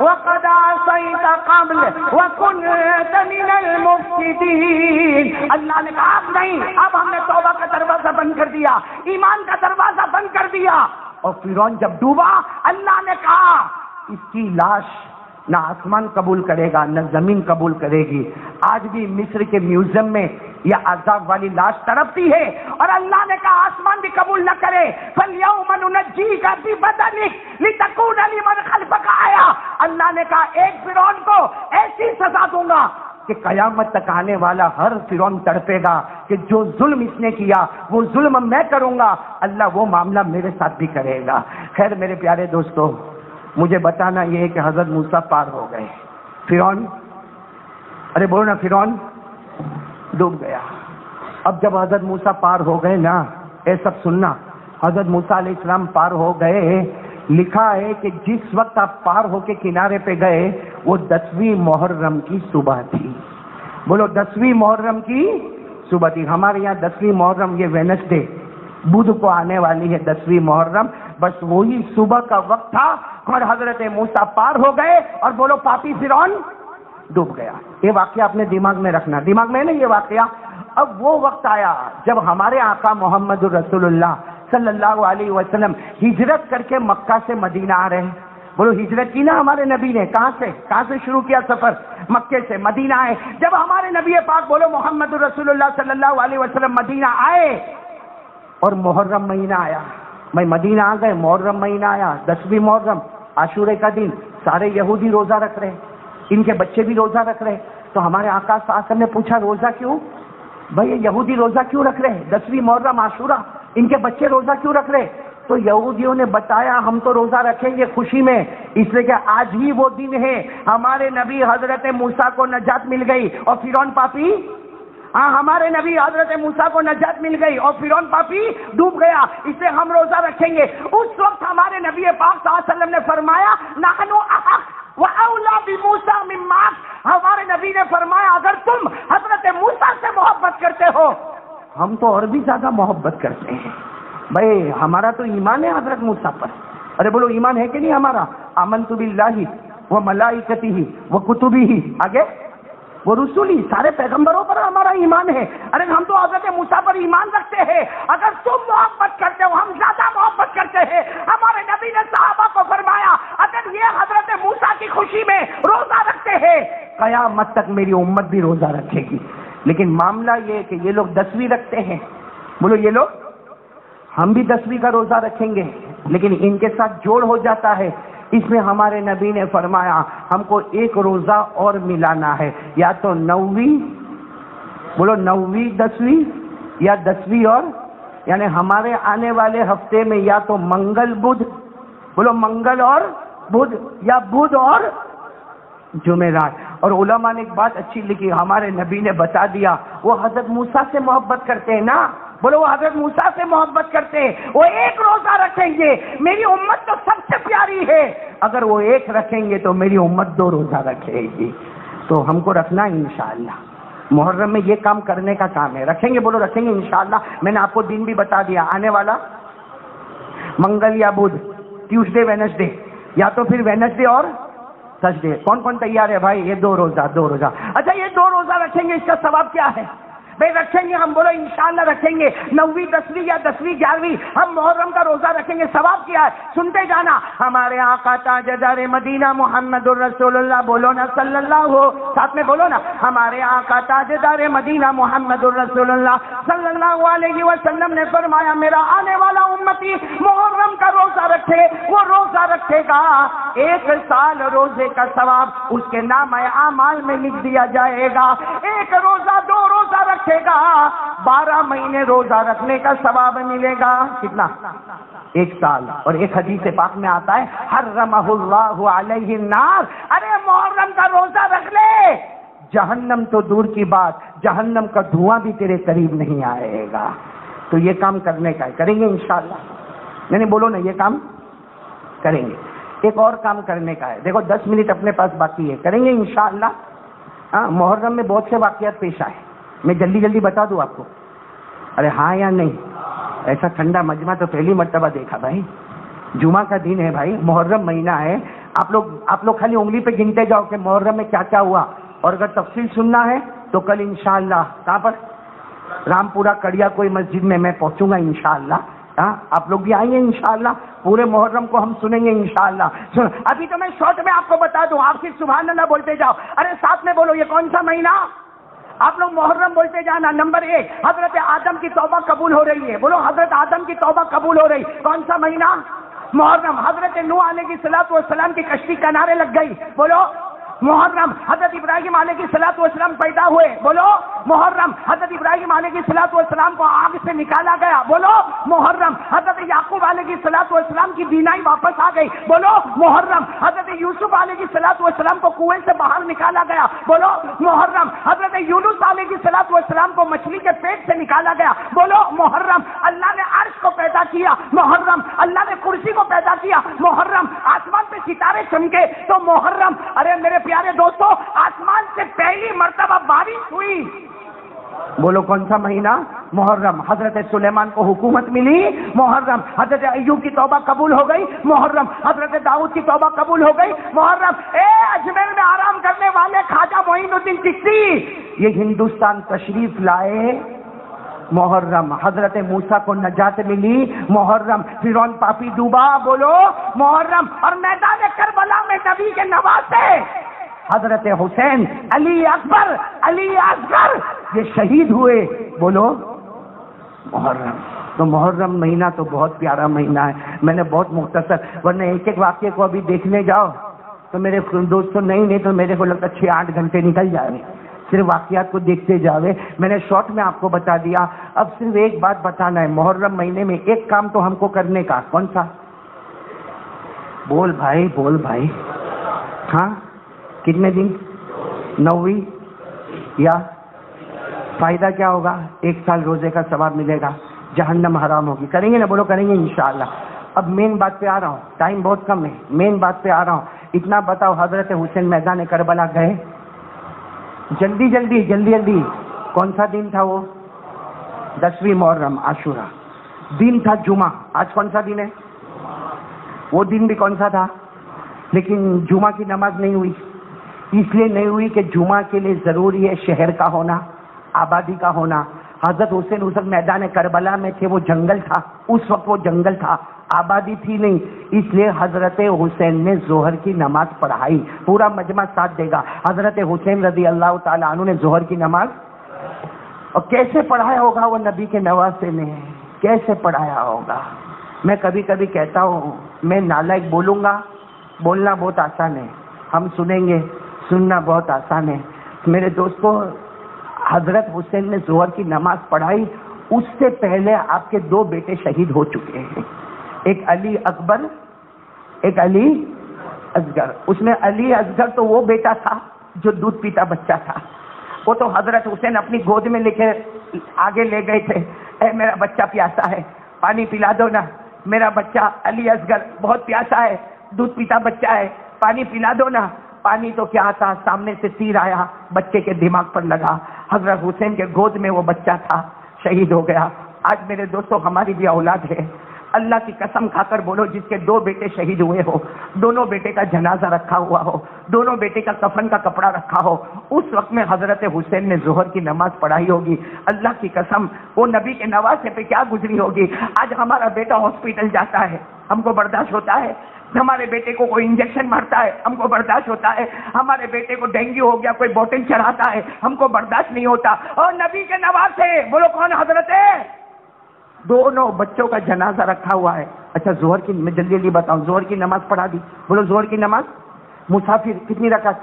وَقَدْ عَصَيْتَ قَبْلُ وَكُنْتَ مِنَ الْمُفْسِدِينَ. اللہ نے کہا اب نہیں، اب ہم نے توبہ کا دروازہ بند کر دیا، ایمان کا دروازہ بند کر دیا. اور فرعون جب ڈوبا اللہ نے کہا اس کی لاش نہ آسمان قبول کرے گا نہ زمین قبول کرے گی. آج بھی مصر کے میوزیم میں یہ عذاب والی لاش تڑپتی ہے، اور اللہ نے کہا آسمان بھی قبول نہ کرے. فَالْيَوْمَ نُنَجِّيكَ بِبَدَنِكَ لِتَكُونَ لِمَنْ خَلْفَكَ آیَةً. اللہ نے کہا ایک فرعون کو ایسی سزا دوں گا کہ قیامت تک آنے والا ہر فرعون تڑپے گا کہ جو ظلم اس نے کیا وہ ظلم میں کروں گا، اللہ وہ معاملہ میرے ساتھ بھی کرے گا. خیر میرے پیارے دوستو، مجھے بتانا یہ ہے کہ حضرت موسیٰ پار ہو گئے. فرعون، ارے بولو نا، فرعون ڈوب گیا. اب جب حضرت موسیٰ پار ہو گئے نا، اے سب سننا، حضرت موسیٰ علیہ السلام پار ہو گئے. لکھا ہے کہ جس وقت آپ پار ہو کے کنارے پہ گئے وہ 10ویں محرم کی صبح تھی. بولو 10ویں محرم کی صبح تھی. ہمارے یہاں 10ویں محرم یہ وینسڈے بدھ کو آنے والی ہے 10ویں محرم. بس وہی صبح کا وقت تھا اور حضرت موسیٰ پار ہو گئے اور بولو پاپی فرعون ڈوب گیا. یہ واقعہ اپنے دماغ میں رکھنا، دماغ میں نہیں یہ واقعہ. اب وہ وقت آیا جب ہمارے آقا محمد رسول اللہ صلی اللہ علیہ وسلم ہجرت کر کے مکہ سے مدینہ آ رہے ہیں. بولو ہجرت کی نا ہمارے نبی نے. کہاں سے شروع کیا سفر؟ مکے سے. مدینہ آئے. جب ہمارے نبی پاک بولو محمد رسول اللہ صلی اللہ علیہ وسلم مدینہ آئے اور محرم مہینہ آیا، میں مدینہ آ گئے، محرم مہینہ آیا، 10ویں محرم عاشورے کا دن. سارے یہودی روزہ رکھ رہے، ان کے بچے بھی روزہ رکھ رہے. تو ہمارے آقا صلی اللہ علیہ وسلم نے پوچھا روزہ کیوں بھائی، یہ یہودی روزہ کیوں رکھ رہے؟ 10ویں محرم عاشورہ، ان کے بچے روزہ کیوں رکھ رہے؟ تو یہودیوں نے بتایا ہم تو روزہ رکھیں گے خوشی میں، اس لیے کہ آج ہی وہ دن ہے ہمارے نبی حضرت موسیٰ کو نجات مل گئی اور فرعون پاپی ہاں ہمارے نبی حضرت موسیٰ کو نجات مل گئی اور فرعون پاپی ڈوب گیا، اس لیے ہم روزہ رکھیں گے۔ اس وقت ہمارے نبی پاک صلی اللہ علیہ وسلم نے فرمایا نحن احق واولی بموسیٰ مما، ہمارے نبی نے فرمایا اگر تم حضرت موسیٰ سے محبت کرتے ہو، ہم تو اور بھی زیادہ محبت کرتے ہیں۔ بھائی ہمارا تو ایمان ہے حضرت موسیٰ پر، ارے بولو ایمان ہے کہ نہیں ہمارا؟ آمنت باللہ و ملائکتہ و کتبہ، آگے وہ رسولی، سارے پیغمبروں پر ہمارا ایمان ہے۔ ارے ہم تو حضرت موسیٰ پر ایمان رکھتے ہیں۔ اگر تم محبت کرتے ہو ہم زیادہ محبت کرتے ہیں۔ ہمارے نبی نے صحابہ کو فرمایا اگر یہ حضرت موسیٰ کی خوشی میں روزہ رکھتے ہیں قیامت تک میری امت بھی روزہ رکھے گی۔ لیکن معاملہ یہ ہے کہ یہ لوگ 10ویں رکھتے ہیں، بولو یہ لوگ، ہم بھی 10ویں کا روزہ رکھیں گے لیکن ان کے ساتھ جوڑ ہو جاتا ہے۔ اس میں ہمارے نبی نے فرمایا ہم کو ایک روزہ اور ملانا ہے، یا تو 9ویں، بولو 9ویں 10ویں، یا 10ویں اور، یعنی ہمارے آنے والے ہفتے میں یا تو منگل بدھ، بولو منگل اور بدھ، یا بدھ اور جمعرات۔ اور علماء نے ایک بات اچھی لکھی، ہمارے نبی نے بتا دیا وہ حضرت موسیٰ سے محبت کرتے ہیں نا، بولو وہ حضرت موسیٰ سے محبت کرتے ہیں، وہ ایک روزہ رکھیں گے، میری امت تو سب سے پیاری ہے، اگر وہ ایک رکھیں گے تو میری امت 2 روزہ رکھے گی۔ تو ہم کو رکھنا ہے انشاءاللہ، محرم میں یہ کام کرنے کا کام ہے، رکھیں گے، بولو رکھیں گے انشاءاللہ۔ میں نے آپ کو دن بھی بتا دیا، آنے والا منگل یا بدھ، ٹیوزڈے وینسڈے، یا تو پھر وینسڈے اور تھرسڈے۔ کون کون تیار ہے بھائی؟ یہ 2 روزہ۔ اچھا یہ 2 روزہ رکھیں گے، اس کا ثواب کیا ہے بھائی؟ رکھیں گے ہم، بولو انشاءاللہ رکھیں گے، 9ویں 10ویں یا 10ویں 11ویں ہم محرم کا روزہ رکھیں گے۔ ثواب کیا ہے سنتے جانا، ہمارے آقا تاجدار مدینہ محمد الرسول اللہ، بولو نا صلی اللہ ہو، ساتھ میں بولو نا، ہمارے آقا تاجدار مدینہ محمد الرسول اللہ صلی اللہ علیہ وسلم نے فرمایا میرا آنے والا امتی محرم کا روزہ رکھے، وہ روزہ رکھے گا 1 سال روزے کا ثواب اس کے نام اعمال میں لکھ دیا جائے گا۔ 1 روزہ 2 روزہ رکھے گا 12 مہینے روزہ رکھنے کا ثواب ملے گا، کتنا؟ 1 سال۔ اور ایک حدیث پاک میں آتا ہے حرمہ اللہ علیہ النار، ارے محرم کا روزہ رکھ لے، جہنم تو دور کی بات، جہنم کا دھواں بھی تیرے قریب نہیں آئے گا۔ تو یہ کام کرنے کا ہے، کریں گے انشاءاللہ؟ میں نے بولو نا یہ کام کریں گے۔ ایک اور کام کرنے کا ہے، دیکھو 10 منٹ اپنے پاس باقی ہے، کریں گے انشاءاللہ۔ محرم میں بہت سے واقعات پیش آئے، میں جلدی جلدی بتا دوں آپ کو، ارے ہاں یا نہیں؟ ایسا ٹھنڈا مجمع تو پہلی مرتبہ دیکھا بھائی۔ جمعہ کا دن ہے بھائی، محرم مہینہ ہے، آپ لوگ خالی انگلی پہ گنتے جاؤ کہ محرم میں کیا کیا ہوا، اور اگر تفصیل سننا ہے تو کل انشاءاللہ کہاں پر؟ رامپورہ کڑیا کوئی مسجد میں پہنچوں گا انشاءاللہ۔ آپ لوگ بھی آئیں گے انشاءاللہ، پورے محرم کو ہم سنیں گے انشاءاللہ۔ ابھی تو میں شارٹ میں آپ کو بتا دوں، آپ صرف سبحان اللہ بولتے جاؤ، ارے ساتھ میں بولو یہ کون سا مہینہ؟ آپ لوگ محرم بولتے جانا۔ نمبر 1 حضرت آدم کی توبہ قبول ہو رہی ہے، بولو حضرت آدم کی توبہ قبول ہو رہی، کون سا مہینہ؟ محرم۔ حضرت نوح علیہ الصلوۃ والسلام کی کشتی کنارے لگ گئی، بولو محرم۔ حضرت ابراہیم علیہ الصلوۃ والسلام پیدا ہوئے، بولو محرم۔ حضرت ابراہیم علیہ الصلوۃ والسلام کو آگ سے نکالا گیا، بولو محرم۔ حضرت یعقوب علیہ الصلوۃ والسلام کی بینائی واپس آ گئی، بولو محرم۔ حضرت یوسف علیہ الصلوۃ والسلام کو کنویں سے باہر نکالا گیا، بولو محرم۔ حضرت یونس علیہ الصلوۃ والسلام کو مچھلی کے پیٹ سے نکالا گیا، بولو محرم۔ اللہ نے عرش کو پیدا کیا، محرم۔ اللہ نے کرسی کو پیدا کیا، محرم۔ آسمان پہ ستارے چمکے تو محرم۔ ارے میرے پیارے دوستو، آسمان سے پہلی مرتبہ بارش ہوئی، بولو کون سا مہینہ؟ محرم۔ حضرت سلیمان کو حکومت ملی، محرم۔ حضرت ایوب کی توبہ قبول ہو گئی، محرم۔ حضرت داؤد کی توبہ قبول ہو گئی، محرم۔ اجمیر میں آرام کرنے والے خواجہ معین الدین چشتی یہ ہندوستان تشریف لائے، محرم۔ حضرت موسیٰ کو نجات ملی، محرم۔ فرعون پاپی ڈوبا، بولو محرم۔ اور میدان کربلا میں نبی کے نواسے حضرت حسین، علی اکبر، علی اصغر یہ شہید ہوئے، بولو محرم۔ تو محرم مہینہ تو بہت پیارا مہینہ ہے۔ میں نے بہت مختصر، ورنہ ایک ایک واقعے کو ابھی دیکھنے جاؤ تو میرے دوستوں نہیں تو میرے کو لگتا 6-8 گھنٹے نکل جائیں گے صرف واقعات کو دیکھتے جاوے۔ میں نے شارٹ میں آپ کو بتا دیا، اب صرف ایک بات بتانا ہے، محرم مہینے میں ایک کام تو ہم کو کرنے کا، کون سا؟ بول بھائی، ہاں کتنے دن؟ 9ویں یا فائدہ کیا ہوگا؟ 1 سال روزے کا ثواب ملے گا، جہنم حرام ہوگی. کریں گے نا؟ بولو کریں گے انشاءاللہ. اب مین بات پہ آ رہا ہوں، ٹائم بہت کم ہے، مین بات پہ آ رہا ہوں. اتنا بتاؤ، حضرت حسین میدان کربلا گئے؟ جلدی جلدی جلدی جلدی. کون سا دن تھا وہ؟ 10ویں محرم عاشورہ. دن تھا جمعہ. آج کون سا دن ہے؟ وہ دن بھی کون سا تھا؟ لیکن جمعہ کی نماز نہیں ہوئی. اس لیے نہیں ہوئی کہ جمعہ کے لیے ضروری ہے شہر کا ہونا، آبادی کا ہونا. حضرت حسین اس وقت میدان کربلا میں تھے، وہ جنگل تھا، اس وقت وہ جنگل تھا، آبادی تھی نہیں. اس لیے حضرت حسین نے ظہر کی نماز پڑھائی. پورا مجمع ساتھ دے گا. حضرت حسین رضی اللہ تعالیٰ عنہ نے ظہر کی نماز، اور کیسے پڑھایا ہوگا وہ نبی کے نواسے نے، کیسے پڑھایا ہوگا. میں کبھی کبھی کہتا ہوں میں نالائق بولوں گا، بولنا بہت آسان ہے، ہم سنیں گے، سننا بہت آسان ہے. میرے دوستو، حضرت حسین نے ظہر کی نماز پڑھائی. اس سے پہلے آپ کے 2 بیٹے شہید ہو چکے ہیں، ایک علی اکبر، ایک علی اصغر. اس میں علی اصغر تو وہ بیٹا تھا جو دودھ پیتا بچہ تھا. وہ تو حضرت حسین اپنی گود میں لے کے آگے لے گئے تھے، اے میرا بچہ پیاسا ہے، پانی پلا دو نا. میرا بچہ علی اصغر بہت پیاسا ہے، دودھ پیتا بچہ ہے، پانی پلا دو نا. پانی تو کیا تھا، سامنے سے تیر آیا، بچے کے دماغ پر لگا. حضرت حسین کے گود میں وہ بچہ تھا، شہید ہو گیا. آج میرے دوستو ہماری بھی اولاد ہے. اللہ کی قسم کھا کر بولو، جس کے 2 بیٹے شہید ہوئے ہو، دونوں بیٹے کا جنازہ رکھا ہوا ہو، دونوں بیٹے کا کفن کا کپڑا رکھا ہو، اس وقت میں حضرت حسین نے ظہر کی نماز پڑھائی ہوگی. اللہ کی قسم وہ نبی کے نواسے پہ کیا گزری ہوگی. آج ہمارا بیٹا ہاسپٹل جاتا ہے، ہم کو برداشت ہوتا ہے. ہمارے بیٹے کو کوئی انجیکشن مارتا ہے، ہم کو برداشت ہوتا ہے. ہمارے بیٹے کو ڈینگو ہو گیا، کوئی بوتل چڑھاتا ہے، ہم کو برداشت نہیں ہوتا. اور نبی کے نواسے بولو کون؟ حضرت. دونوں بچوں کا جنازہ رکھا ہوا ہے. اچھا ظہر کی، میں جلدی جلدی بتاؤں، ظہر کی نماز پڑھا دی. بولو ظہر کی نماز. مسافر کتنی رکعت؟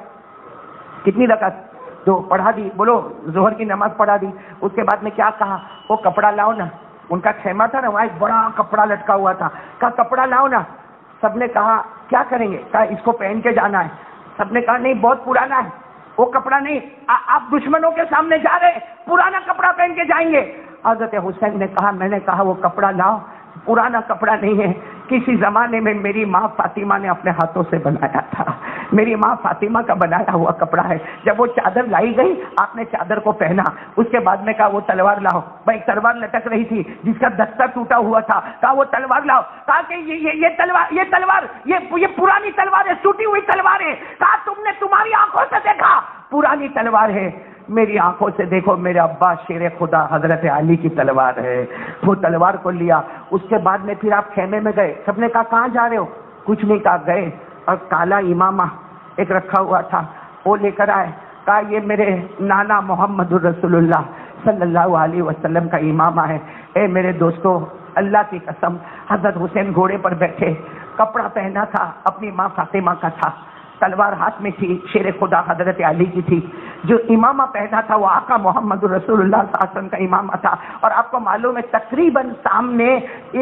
کتنی رکعت؟ 2 پڑھا دی. بولو ظہر کی نماز پڑھا دی. اس کے بعد میں کیا کہا؟ وہ کپڑا لاؤ نا. ان کا خیمہ تھا نا، وہاں ایک بڑا کپڑا لٹکا ہوا تھا. کہا کپڑا لاؤ نا. سب نے کہا کیا کریں گے؟ کہا اس کو پہن کے جانا ہے. سب نے کہا نہیں بہت پرانا ہے، وہ کپڑا نہیں، آپ دشمنوں کے سامنے جا رہے، پرانا کپڑا پہن کے جائیں گے. حضرت حسین نے کہا، میں نے کہا وہ کپڑا لاؤ، پرانا کپڑا نہیں ہے، کسی زمانے میں میری ماں فاطمہ نے اپنے ہاتھوں سے بنایا تھا، میری ماں فاطمہ کا بنایا ہوا کپڑا ہے. جب وہ چادر لائی گئی آپ نے چادر کو پہنا. اس کے بعد میں کہا وہ تلوار لاؤ. بھائی ایک تلوار لٹک رہی تھی جس کا دستر ٹوٹا ہوا تھا. کہا وہ تلوار لاؤ. کہا کہ یہ تلوار یہ پرانی تلوار ہے، ٹوٹی ہوئی تلوار ہے. کہا تم نے تمہاری آنکھوں سے دیکھا پرانی تلوار ہے، میری آنکھوں سے دیکھو میرے ابا شیر خدا حضرت علی کی تلوار ہے. وہ تلوار کو لیا. اس کے بعد میں پھر آپ خیمے میں گئے. سب نے کہا کہاں جا رہے ہو؟ کچھ نہیں کہا گئے اور کالا امامہ ایک رکھا ہوا تھا وہ لے کر آئے. کہا یہ میرے نانا محمد الرسول اللہ صلی اللہ علیہ وسلم کا امامہ ہے. اے میرے دوستو، اللہ کی قسم حضرت حسین گھوڑے پر بیٹھے، کپڑا پہنا تھا اپنی ماں فاطمہ کا تھا، تلوار ہاتھ میں تھی شیر خدا حضرت علی کی تھی. جو امامہ پہنا تھا وہ آقا محمد رسول اللہ صلی اللہ علیہ وسلم کا امامہ تھا. اور آپ کو معلوم ہے تقریباً سامنے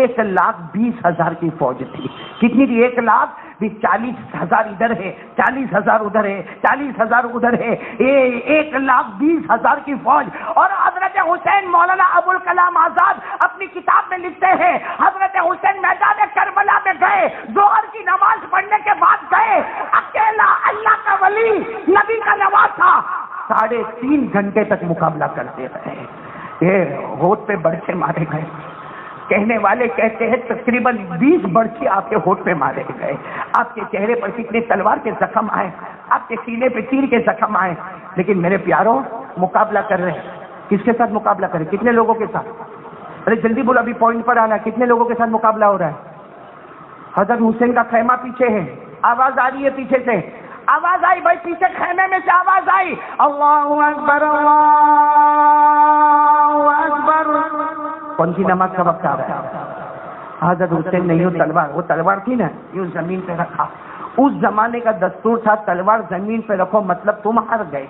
1,20,000 کی فوج تھی. کتنی تھی؟ 1,40,000 ادھر ہے، 40,000 ادھر ہے، 40,000 ادھر ہے، 1,20,000 کی فوج. اور حضرت حسین، مولانا ابوالکلام آزاد اپنی کتاب میں لکھتے ہیں حضرت حسین میدان کربلا میں گئے، ظہر کی نماز پڑھنے کے بعد گئے، اکیلا اللہ کا ولی نبی کا نواز تھا، 3.5 گھنٹے تک مقابلہ کرتے رہے. یہ ہونٹ پہ برچے مارے گئے. کہنے والے کہتے ہیں تقریباً 20 برچے آپ کے ہونٹ پہ مارے گئے. آپ کے چہرے پر کتنے تلوار کے زخم آئے، آپ کے سینے پہ تیر کے زخم آئے. لیکن میرے پیاروں، مقابلہ کر رہے ہیں. کس کے ساتھ مقابلہ کریں؟ کتنے لوگوں کے ساتھ؟ ارے جلدی بولو، ابھی پوائنٹ پر آنا. کتنے لوگوں کے ساتھ مقابلہ ہو رہا ہے؟ حضرت حسین کا خیمہ پیچھے ہے. آواز آ رہی ہے پیچھے سے؟ آواز آئی بھائی، پیچھے خیمے میں سے آواز آئی، اللہ اکبر اللہ اکبر. کون سی نماز کا وقت آ رہا ہے؟ حضرت حسین نے یوں تلوار، وہ تلوار تھی نا، یوں زمین پہ رکھا. اس زمانے کا دستور تھا تلوار زمین پہ رکھو مطلب تم ہار گئے.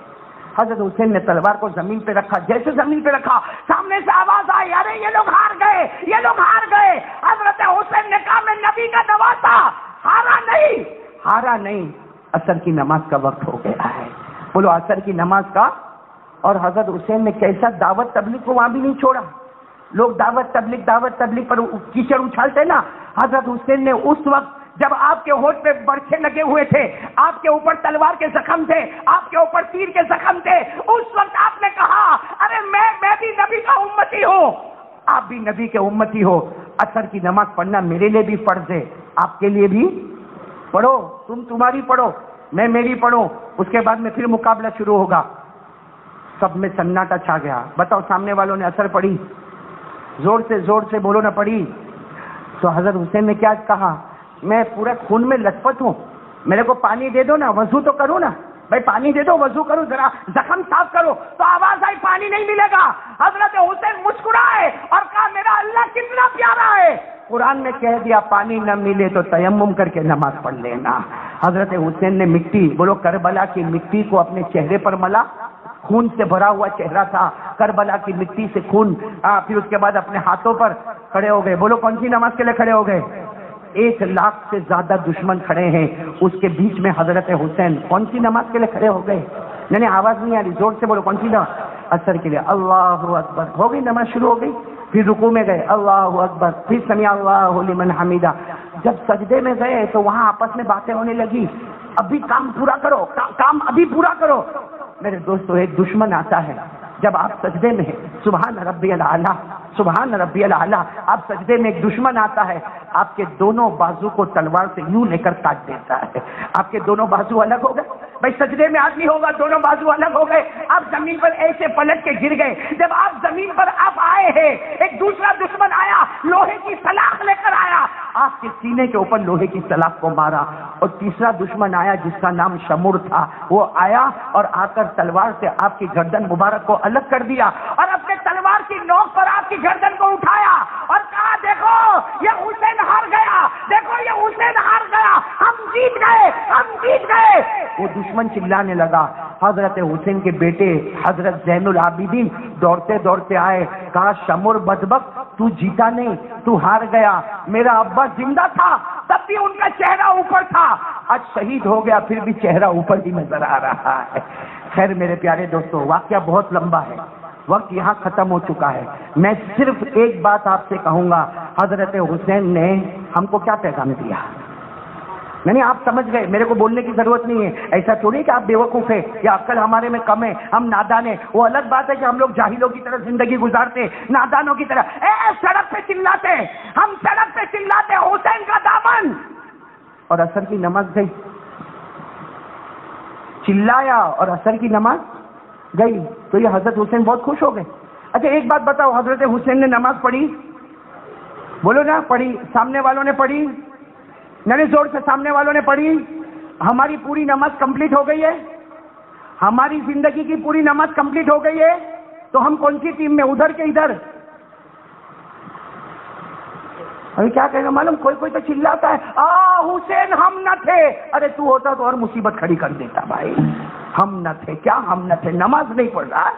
حضرت حسین نے تلوار کو زمین پہ رکھا. جیسے زمین پہ رکھا سامنے سے آواز آئی، ارے یہ لوگ ہار گئے، یہ لوگ ہار گئے. حضرت حسین نے کہا میں نبی کا نواسا، ہارا نہیں، ہارا نہیں. عصر کی نماز کا وقت ہو گیا ہے. بولو عصر کی نماز کا اور حضرت حسین نے کیسا دعوت تبلیغ کو وہاں بھی نہیں چھوڑا. لوگ دعوت تبلیغ پر کیچڑ اچھالتے نا. حضرت حسین نے اس وقت جب آپ کے ہونٹ پہ برچھے لگے ہوئے تھے, آپ کے اوپر تلوار کے زخم تھے, آپ کے اوپر تیر کے زخم تھے, اس وقت آپ نے کہا ارے میں بھی نبی کا امتی ہوں, آپ بھی نبی کے امتی ہو. عصر کی نماز پڑھنا میرے لیے بھی فرض ہے, آپ کے لیے بھی پڑھو. تمہاری پڑھو, میں میری پڑھوں. اس کے بعد میں پھر مقابلہ شروع ہوگا. سب میں سناٹا چھا گیا. بتاؤ سامنے والوں نے عصر پڑھی؟ زور سے بولو نہ پڑھی. تو حضرت حسین نے کیا کہا, میں پورے خون میں لت پت ہوں, میرے کو پانی دے دو نا, وضو تو کروں نا. بھائی پانی دے دو, وضو کرو, ذرا زخم صاف کرو. تو آواز آئی پانی نہیں ملے گا. حضرت حسین مسکرائے اور کہا میرا اللہ کتنا پیارا ہے. قرآن نے کہہ دیا پانی نہ ملے تو تیمم کر کے نماز پڑھ لینا. حضرت حسین نے مٹی, بولو کربلا کی مٹی کو اپنے چہرے پر ملا. خون سے بھرا ہوا چہرہ تھا, کربلا کی مٹی سے خون. پھر اس کے بعد اپنے ہاتھوں پر کھڑے ہو گئے. بولو کون سی نماز کے لیے کھڑے ہو گئے؟ 1,00,000 سے زیادہ دشمن کھڑے ہیں, اس کے بیچ میں حضرت حسین کون سی نماز کے لیے کھڑے ہو گئے؟ نہیں آواز نہیں آ رہی, زور سے بولو کون سی نماز؟ عصر کے لیے. اللہ اکبر ہو گئی, نماز شروع ہو گئی. پھر رکوع میں گئے, اللہ اکبر. پھر سمع اللہ لمن حمیدہ. جب سجدے میں گئے تو وہاں آپس میں باتیں ہونے لگی, ابھی کام پورا کرو, کام ابھی پورا کرو. میرے دوستو, ایک دشمن آتا ہے جب آپ سجدے میں ہیں, سبحان ربی الاعلیٰ, سبحان ربی الاعلیٰ, آپ سجدے میں, ایک دشمن آتا ہے, آپ کے دونوں بازو کو تلوار سے یوں لے کر کاٹ دیتا ہے. آپ کے دونوں بازو الگ ہو گئے. بھائی سجدے میں آدمی ہوگا, دونوں بازو الگ ہو گئے, آپ زمین پر ایسے پلٹ کے گر گئے. جب آپ زمین پر آپ آئے ہیں, ایک دوسرا دشمن آیا, لوہے کی سلاخ لے کر آیا, آپ کے سینے کے اوپر لوہے کی سلاخ کو مارا. اور تیسرا دشمن آیا جس کا نام شمر تھا, وہ آیا اور آ کر تلوار سے آپ کی گردن مبارک کو الگ کر دیا, اور اپنے تلوار کی نوک پر آپ کی گردن کو اٹھایا اور کہا دیکھو یہ حسین ہار گیا, دیکھو یہ حسین ہار گیا, ہم جیت گئے, ہم جیت گئے. وہ دشمن چلانے لگا. حضرت حسین کے بیٹے حضرت زین العابدین دوڑتے دوڑتے آئے, کہا شمر بدبخت, تو جیتا نہیں, تو ہار گیا. میرا ابا زندہ تھا تب بھی ان کا چہرہ اوپر تھا, آج شہید ہو گیا پھر بھی چہرہ اوپر ہی نظر آ رہا ہے. خیر میرے پیارے دوستو, واقعہ بہت لمبا ہے, وقت یہاں ختم ہو چکا ہے. میں صرف ایک بات آپ سے کہوں گا, حضرت حسین نے ہم کو کیا پیغام دیا. نہیں آپ سمجھ گئے, میرے کو بولنے کی ضرورت نہیں ہے. ایسا تھوڑی کہ آپ بیوقوف ہیں یا عقل ہمارے میں کم ہے, ہم نادان ہیں. وہ الگ بات ہے کہ ہم لوگ جاہلوں کی طرح زندگی گزارتے, نادانوں کی طرح. سڑک پہ چلاتے, ہم سڑک پہ چلاتے حسین کا دامن. اور عصر کی نماز گئی, چلایا اور عصر کی نماز گئی, تو یہ حضرت حسین بہت خوش ہو گئے. اچھا ایک بات بتاؤ, حضرت حسین نے نماز پڑھی؟ بولو نا, پڑھی. سامنے والوں نے پڑھی؟ نہیں زور سے, سامنے والوں نے پڑھی. ہماری پوری نماز کمپلیٹ ہو گئی ہے, ہماری زندگی کی پوری نماز کمپلیٹ ہو گئی ہے. تو ہم کون سی ٹیم میں, ادھر کے ادھر؟ ابھی کیا کہنا معلوم, کوئی تو چلاتا ہے حسین ہم نہ تھے. ارے تو ہوتا تو اور مصیبت کھڑی کر دیتا بھائی. ہم نہ تھے, کیا ہم نہ تھے, نماز نہیں پڑھ رہا.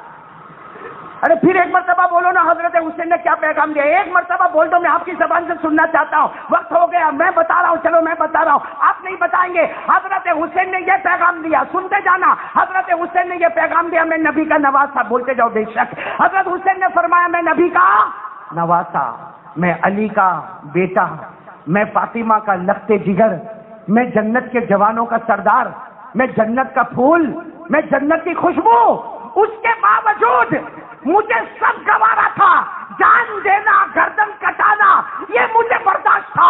ارے پھر ایک مرتبہ بولو نا, حضرت حسین نے کیا پیغام دیا, ایک مرتبہ بول دو, میں آپ کی زبان سے سننا چاہتا ہوں. وقت ہو گیا, میں بتا رہا ہوں, چلو میں بتا رہا ہوں, آپ نہیں بتائیں گے. حضرت حسین نے یہ پیغام دیا, سنتے جانا. حضرت حسین نے یہ پیغام دیا, میں نبی کا نواسا. بولتے جاؤ بے شک. حضرت حسین نے فرمایا میں نبی کا نواسا, میں علی کا بیٹا, میں فاطمہ کا لخت جگر, میں جنت کے جوانوں کا سردار, میں جنت کا پھول, میں جنت کی خوشبو. اس کے باوجود مجھے سب گوارا تھا, جان دینا, گردن کٹانا, یہ مجھے برداشت تھا,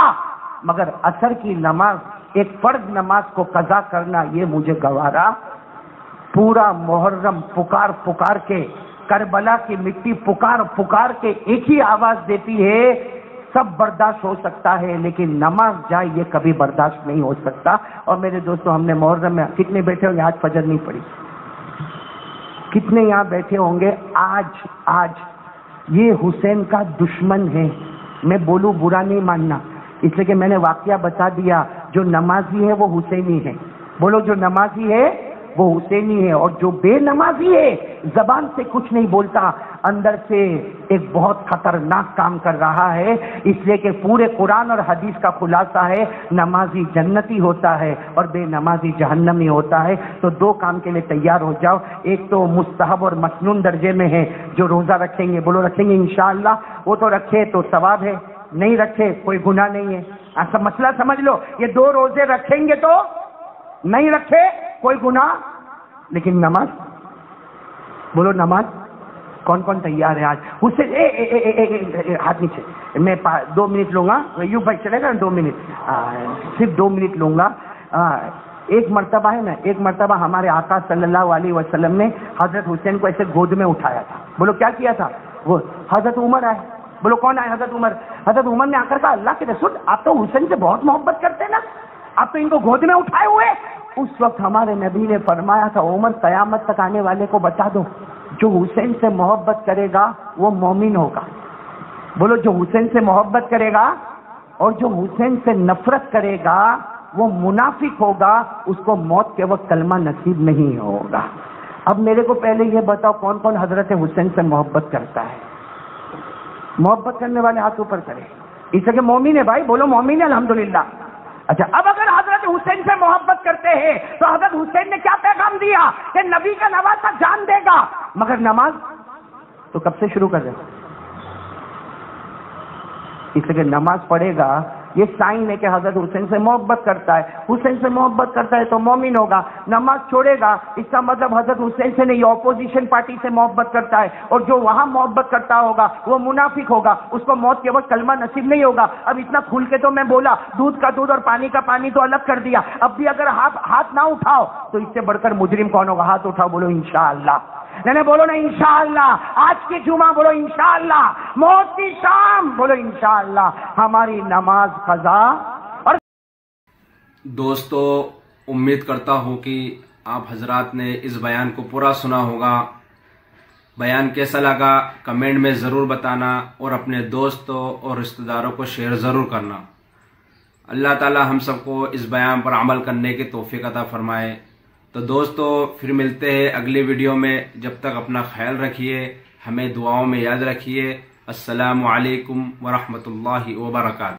مگر عصر کی نماز, ایک فرض نماز کو قضا کرنا, یہ مجھے گوارا. پورا محرم پکار پکار کے, کربلا کی مٹی پکار پکار کے ایک ہی آواز دیتی ہے, سب برداشت ہو سکتا ہے لیکن نماز جائے یہ کبھی برداشت نہیں ہو سکتا. اور میرے دوستو, ہم نے محرم میں کتنے بیٹھے ہوں گے, آج فجر نہیں پڑی, کتنے یہاں بیٹھے ہوں گے آج یہ حسین کا دشمن ہے. میں بولوں برا نہیں ماننا, اس لیے کہ میں نے واقعہ بتا دیا. جو نمازی ہے وہ حسینی ہے. بولو جو نمازی ہے وہ حسینی ہے، اور جو بے نمازی ہے زبان سے کچھ نہیں بولتا، اندر سے ایک بہت خطرناک کام کر رہا ہے، اس لیے کہ پورے قرآن اور حدیث کا خلاصہ ہے نمازی جنتی ہوتا ہے اور بے نمازی جہنمی ہوتا ہے۔ تو دو کام کے لیے تیار ہو جاؤ، ایک تو مستحب اور مسنون درجے میں ہے، جو روزہ رکھیں گے، بولو رکھیں گے انشاءاللہ، وہ تو رکھے تو ثواب ہے، نہیں رکھے کوئی گناہ نہیں ہے۔ ایسا مسئلہ سمجھ لو، یہ دو روزے رکھیں گے تو نہیں رکھے کوئی گناہ، لیکن نماز، بولو نماز، کون کون تیار ہے آج؟ اس سے ہاتھ نیچے، میں 2 منٹ لوں گا، یوں بھائی چلے گا 2 منٹ، صرف 2 منٹ لوں گا۔ ایک مرتبہ ہے نا، ایک مرتبہ ہمارے آقا صلی اللہ علیہ وسلم نے حضرت حسین کو ایسے گود میں اٹھایا تھا، بولو کیا کیا تھا؟ وہ حضرت عمر آئے، بولو کون آئے؟ حضرت عمر۔ حضرت عمر نے آ کر کہا اللہ کے رسول آپ تو حسین سے بہت محبت کرتے ہیں نا، آپ تو ان کو گود میں اٹھائے ہوئے۔ اس وقت ہمارے نبی نے فرمایا تھا عمر قیامت تک آنے والے کو بتا دو جو حسین سے محبت کرے گا وہ مومن ہوگا، بولو جو حسین سے محبت کرے گا، اور جو حسین سے نفرت کرے گا وہ منافق ہوگا، اس کو موت کے وقت کلمہ نصیب نہیں ہوگا۔ اب میرے کو پہلے یہ بتاؤ کون کون حضرت حسین سے محبت کرتا ہے؟ محبت کرنے والے ہاتھ اوپر کرے، اس لیے مومن ہے بھائی، بولو مومن ہے الحمدللہ۔ اچھا اب اگر حضرت حسین سے محبت کرتے ہیں تو حضرت حسین نے کیا پیغام دیا کہ نبی کا نواسہ جان دے گا، مگر نماز تو کب سے شروع کر دے گا؟ اس لیے نماز پڑھے گا، یہ سائن ہے کہ حضرت حسین سے محبت کرتا ہے، حسین سے محبت کرتا ہے تو مومن ہوگا۔ نماز چھوڑے گا اس کا مطلب حضرت حسین سے نہیں، اپوزیشن پارٹی سے محبت کرتا ہے، اور جو وہاں محبت کرتا ہوگا وہ منافق ہوگا، اس کو موت کے وقت کلمہ نصیب نہیں ہوگا۔ اب اتنا کھل کے تو میں بولا، دودھ کا دودھ اور پانی کا پانی تو الگ کر دیا، اب بھی اگر ہاتھ نہ اٹھاؤ تو اس سے بڑھ کر مجرم کون ہوگا؟ ہاتھ اٹھاؤ، بولو انشاءاللہ، نہیں بولو نا انشاءاللہ، آج کی جمعہ بولو انشاءاللہ، موت کی شام بولو انشاءاللہ، ہماری نماز قضا۔ اور دوستو امید کرتا ہوں کہ آپ حضرات نے اس بیان کو پورا سنا ہوگا۔ بیان کیسا لگا کمنٹ میں ضرور بتانا، اور اپنے دوستوں اور رشتہ داروں کو شیئر ضرور کرنا۔ اللہ تعالی ہم سب کو اس بیان پر عمل کرنے کی توفیق عطا فرمائے۔ تو دوستو پھر ملتے ہیں اگلی ویڈیو میں، جب تک اپنا خیال رکھیے، ہمیں دعاؤں میں یاد رکھیے۔ السلام علیکم ورحمۃ اللہ وبرکاتہ۔